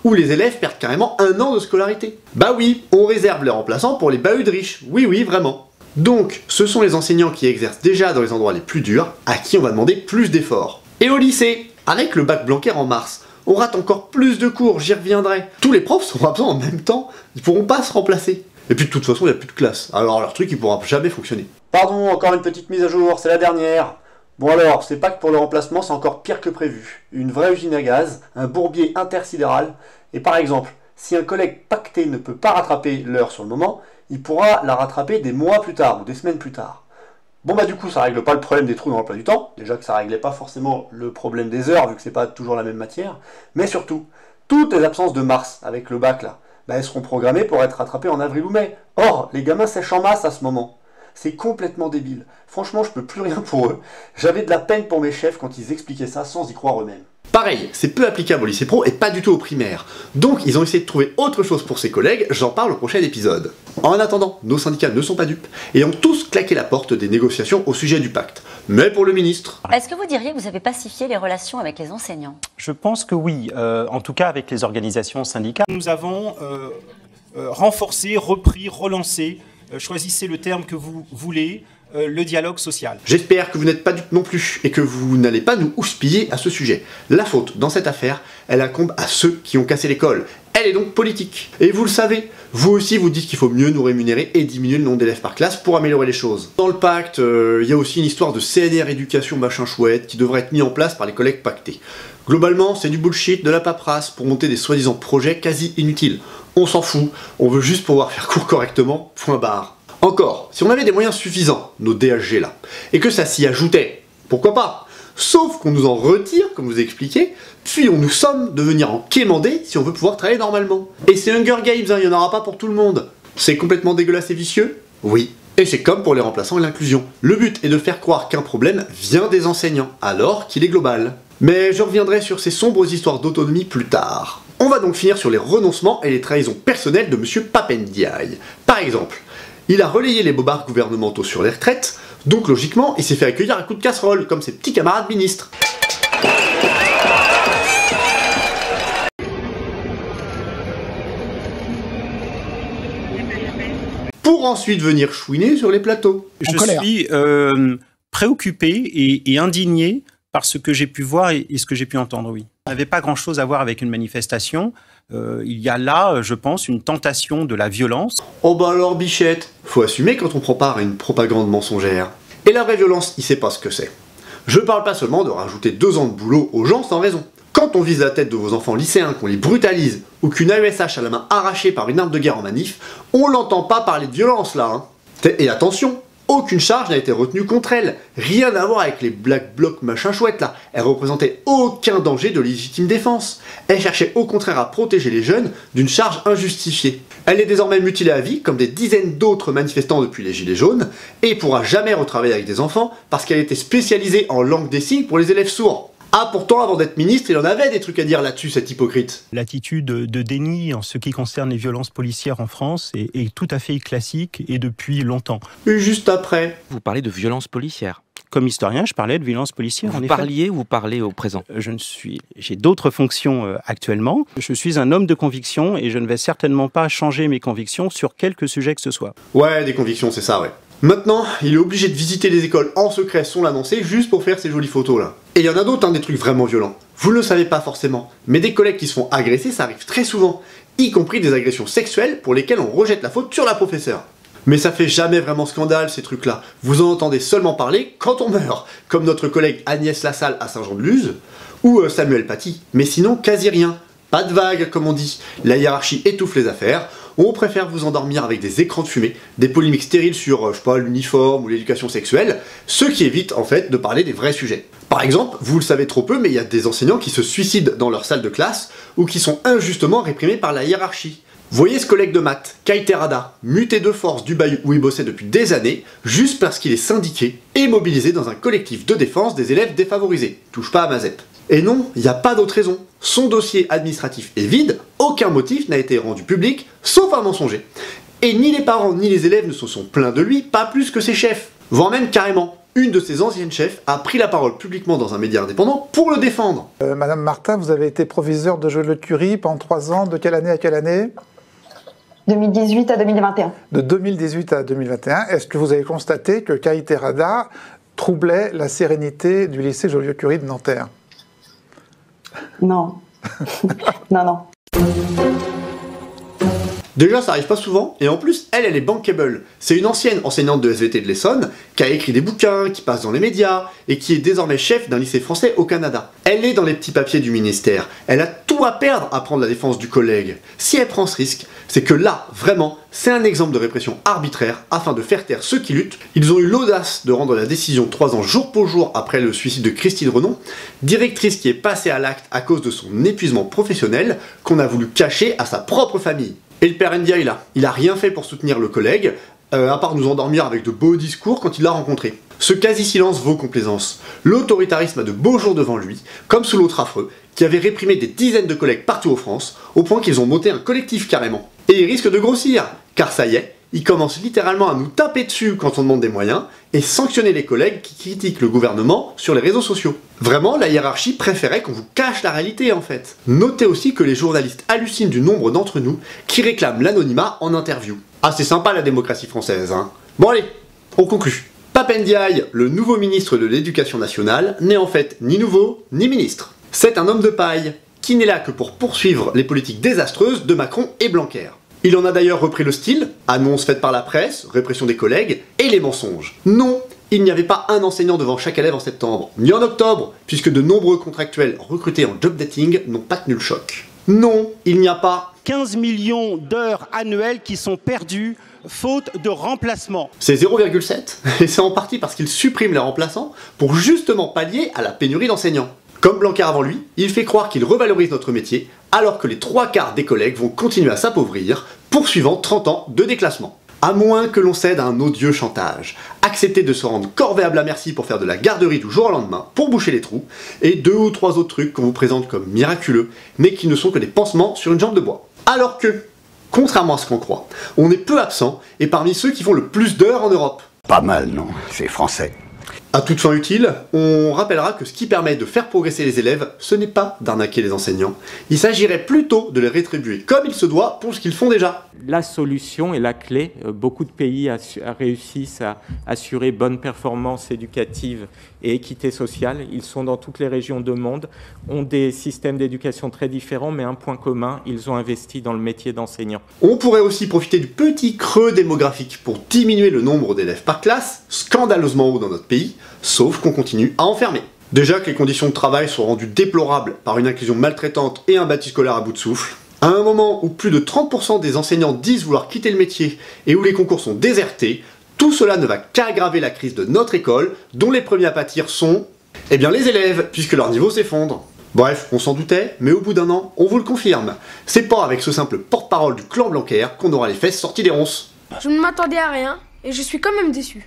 où les élèves perdent carrément 1 an de scolarité. Bah oui, on réserve les remplaçants pour les bahuts de riches, oui, vraiment. Donc, ce sont les enseignants qui exercent déjà dans les endroits les plus durs, à qui on va demander plus d'efforts. Et au lycée, avec le bac Blanquer en mars, on rate encore plus de cours, j'y reviendrai. Tous les profs seront absents en même temps, ils pourront pas se remplacer. Et puis de toute façon, il n'y a plus de classe, alors leur truc il pourra jamais fonctionner. Pardon, encore une petite mise à jour, c'est la dernière. Bon alors, c'est pas que pour le remplacement, c'est encore pire que prévu. Une vraie usine à gaz, un bourbier intersidéral, et par exemple, si un collègue pacté ne peut pas rattraper l'heure sur le moment, il pourra la rattraper des mois plus tard, ou des semaines plus tard. Bon du coup, ça règle pas le problème des trous dans l'emploi du temps, déjà que ça réglait pas forcément le problème des heures, vu que c'est pas toujours la même matière, mais surtout, toutes les absences de mars, avec le bac là, elles seront programmées pour être rattrapées en avril ou mai. Or, les gamins sèchent en masse à ce moment. C'est complètement débile. Franchement, je peux plus rien pour eux. J'avais de la peine pour mes chefs quand ils expliquaient ça sans y croire eux-mêmes. Pareil, c'est peu applicable au lycée pro et pas du tout au primaire. Donc ils ont essayé de trouver autre chose pour ses collègues, j'en parle au prochain épisode. En attendant, nos syndicats ne sont pas dupes et ont tous claqué la porte des négociations au sujet du pacte. Mais pour le ministre... Est-ce que vous diriez que vous avez pacifié les relations avec les enseignants? Je pense que oui, en tout cas avec les organisations syndicales. Nous avons renforcé, repris, relancé, choisissez le terme que vous voulez, le dialogue social. J'espère que vous n'êtes pas dupes non plus et que vous n'allez pas nous houspiller à ce sujet. La faute dans cette affaire, elle incombe à ceux qui ont cassé l'école. Elle est donc politique. Et vous le savez, vous aussi vous dites qu'il faut mieux nous rémunérer et diminuer le nombre d'élèves par classe pour améliorer les choses. Dans le pacte, il y a aussi une histoire de CNR éducation machin chouette qui devrait être mis en place par les collègues pactés. Globalement, c'est du bullshit, de la paperasse pour monter des soi-disant projets quasi inutiles. On s'en fout, on veut juste pouvoir faire cours correctement, point barre. Encore, si on avait des moyens suffisants, nos DHG là, et que ça s'y ajoutait, pourquoi pas? Sauf qu'on nous en retire, comme vous expliquez, puis on nous somme de venir en quémander si on veut pouvoir travailler normalement. Et c'est Hunger Games, hein, il n'y en aura pas pour tout le monde. C'est complètement dégueulasse et vicieux? Oui. Et c'est comme pour les remplaçants et l'inclusion. Le but est de faire croire qu'un problème vient des enseignants, alors qu'il est global. Mais je reviendrai sur ces sombres histoires d'autonomie plus tard. On va donc finir sur les renoncements et les trahisons personnelles de M. Pap Ndiaye. Par exemple, il a relayé les bobards gouvernementaux sur les retraites, donc logiquement, il s'est fait accueillir à coups de casserole, comme ses petits camarades ministres. Pour ensuite venir chouiner sur les plateaux. Je suis préoccupé et indigné par ce que j'ai pu voir et ce que j'ai pu entendre, oui. Ça n'avait pas grand-chose à voir avec une manifestation. Il y a là, je pense, une tentation de la violence. Oh bah alors Bichette, faut assumer quand on prend part à une propagande mensongère. Et la vraie violence, il sait pas ce que c'est. Je parle pas seulement de rajouter 2 ans de boulot aux gens sans raison. Quand on vise la tête de vos enfants lycéens, qu'on les brutalise, ou qu'une AESH a la main arrachée par une arme de guerre en manif, on l'entend pas parler de violence là, hein. Et attention, aucune charge n'a été retenue contre elle. Rien à voir avec les Black Blocs machin chouette là. Elle représentait aucun danger de légitime défense. Elle cherchait au contraire à protéger les jeunes d'une charge injustifiée. Elle est désormais mutilée à vie, comme des dizaines d'autres manifestants depuis les Gilets jaunes, et pourra jamais retravailler avec des enfants parce qu'elle était spécialisée en langue des signes pour les élèves sourds. Ah, pourtant, avant d'être ministre, il en avait des trucs à dire là-dessus, cet hypocrite. L'attitude de déni en ce qui concerne les violences policières en France est tout à fait classique et depuis longtemps. Et juste après. Vous parlez de violences policières. Comme historien, je parlais de violences policières, en effet. Vous parliez ou vous parlez au présent? J'ai d'autres fonctions actuellement. Je suis un homme de conviction et je ne vais certainement pas changer mes convictions sur quelque sujet que ce soit. Ouais, des convictions, c'est ça, ouais. Maintenant, il est obligé de visiter les écoles en secret sans l'annoncer juste pour faire ces jolies photos là. Et il y en a d'autres, hein, des trucs vraiment violents. Vous ne le savez pas forcément, mais des collègues qui se font agresser, ça arrive très souvent, y compris des agressions sexuelles pour lesquelles on rejette la faute sur la professeure. Mais ça fait jamais vraiment scandale ces trucs-là. Vous en entendez seulement parler quand on meurt, comme notre collègue Agnès Lassalle à Saint-Jean-de-Luz, ou Samuel Paty. Mais sinon, quasi rien. Pas de vagues, comme on dit. La hiérarchie étouffe les affaires. On préfère vous endormir avec des écrans de fumée, des polémiques stériles sur, je sais pas, l'uniforme ou l'éducation sexuelle, ce qui évite en fait de parler des vrais sujets. Par exemple, vous le savez trop peu, mais il y a des enseignants qui se suicident dans leur salle de classe ou qui sont injustement réprimés par la hiérarchie. Voyez ce collègue de maths, Kai Terada, muté de force du Bayou où il bossait depuis des années, juste parce qu'il est syndiqué et mobilisé dans un collectif de défense des élèves défavorisés. Touche pas à ma ZEP. Et non, il n'y a pas d'autre raison. Son dossier administratif est vide, aucun motif n'a été rendu public, sauf un mensonger. Et ni les parents ni les élèves ne se sont plaints de lui, pas plus que ses chefs. Voire même carrément, une de ses anciennes chefs a pris la parole publiquement dans un média indépendant pour le défendre. Madame Martin, vous avez été proviseur de Joliot-Curie pendant 3 ans, de quelle année à quelle année ? 2018 à 2021. De 2018 à 2021, est-ce que vous avez constaté que Kai Terada troublait la sérénité du lycée Joliot-Curie de Nanterre ? Non. non. Déjà, ça arrive pas souvent, et en plus, elle est bankable. C'est une ancienne enseignante de SVT de l'Essonne, qui a écrit des bouquins, qui passe dans les médias, et qui est désormais chef d'un lycée français au Canada. Elle est dans les petits papiers du ministère. Elle a tout à perdre à prendre la défense du collègue. Si elle prend ce risque, c'est que là, vraiment, c'est un exemple de répression arbitraire afin de faire taire ceux qui luttent. Ils ont eu l'audace de rendre la décision 3 ans jour pour jour après le suicide de Christine Renon, directrice qui est passée à l'acte à cause de son épuisement professionnel qu'on a voulu cacher à sa propre famille. Et le père Ndiaye là, il a rien fait pour soutenir le collègue, à part nous endormir avec de beaux discours quand il l'a rencontré. Ce quasi-silence vaut complaisance. L'autoritarisme a de beaux jours devant lui, comme sous l'autre affreux, qui avait réprimé des dizaines de collègues partout en France, au point qu'ils ont monté un collectif carrément. Et il risque de grossir, car ça y est, il commence littéralement à nous taper dessus quand on demande des moyens, et sanctionner les collègues qui critiquent le gouvernement sur les réseaux sociaux. Vraiment, la hiérarchie préférait qu'on vous cache la réalité en fait. Notez aussi que les journalistes hallucinent du nombre d'entre nous qui réclament l'anonymat en interview. Ah, c'est sympa la démocratie française, hein. Bon allez, on conclut. Pape Ndiaye, le nouveau ministre de l'Éducation nationale, n'est en fait ni nouveau, ni ministre. C'est un homme de paille, qui n'est là que pour poursuivre les politiques désastreuses de Macron et Blanquer. Il en a d'ailleurs repris le style, annonces faites par la presse, répression des collègues, et les mensonges. Non, il n'y avait pas un enseignant devant chaque élève en septembre, ni en octobre, puisque de nombreux contractuels recrutés en job dating n'ont pas tenu le choc. Non, il n'y a pas 15 millions d'heures annuelles qui sont perdues faute de remplacement. C'est 0,7, et c'est en partie parce qu'il supprime les remplaçants pour justement pallier à la pénurie d'enseignants. Comme Blanquer avant lui, il fait croire qu'il revalorise notre métier, alors que les 3/4 des collègues vont continuer à s'appauvrir, poursuivant 30 ans de déclassement. À moins que l'on cède à un odieux chantage. Accepter de se rendre corvéable à merci pour faire de la garderie du jour au lendemain, pour boucher les trous, et 2 ou 3 autres trucs qu'on vous présente comme miraculeux, mais qui ne sont que des pansements sur une jambe de bois. Alors que, contrairement à ce qu'on croit, on est peu absent, et parmi ceux qui font le plus d'heures en Europe. Pas mal, non? C'est français. À toute fin utile, on rappellera que ce qui permet de faire progresser les élèves, ce n'est pas d'arnaquer les enseignants. Il s'agirait plutôt de les rétribuer comme il se doit pour ce qu'ils font déjà. La solution est la clé. Beaucoup de pays réussissent à assurer bonne performance éducative et équité sociale. Ils sont dans toutes les régions du monde, ont des systèmes d'éducation très différents, mais un point commun, ils ont investi dans le métier d'enseignant. On pourrait aussi profiter du petit creux démographique pour diminuer le nombre d'élèves par classe, scandaleusement haut dans notre pays, sauf qu'on continue à enfermer. Déjà que les conditions de travail sont rendues déplorables par une inclusion maltraitante et un bâti scolaire à bout de souffle, à un moment où plus de 30% des enseignants disent vouloir quitter le métier et où les concours sont désertés, tout cela ne va qu'aggraver la crise de notre école, dont les premiers à pâtir sont, eh bien les élèves, puisque leur niveau s'effondre. Bref, on s'en doutait, mais au bout d'un an, on vous le confirme. C'est pas avec ce simple porte-parole du clan Blanquer qu'on aura les fesses sorties des ronces. Je ne m'attendais à rien, et je suis quand même déçu.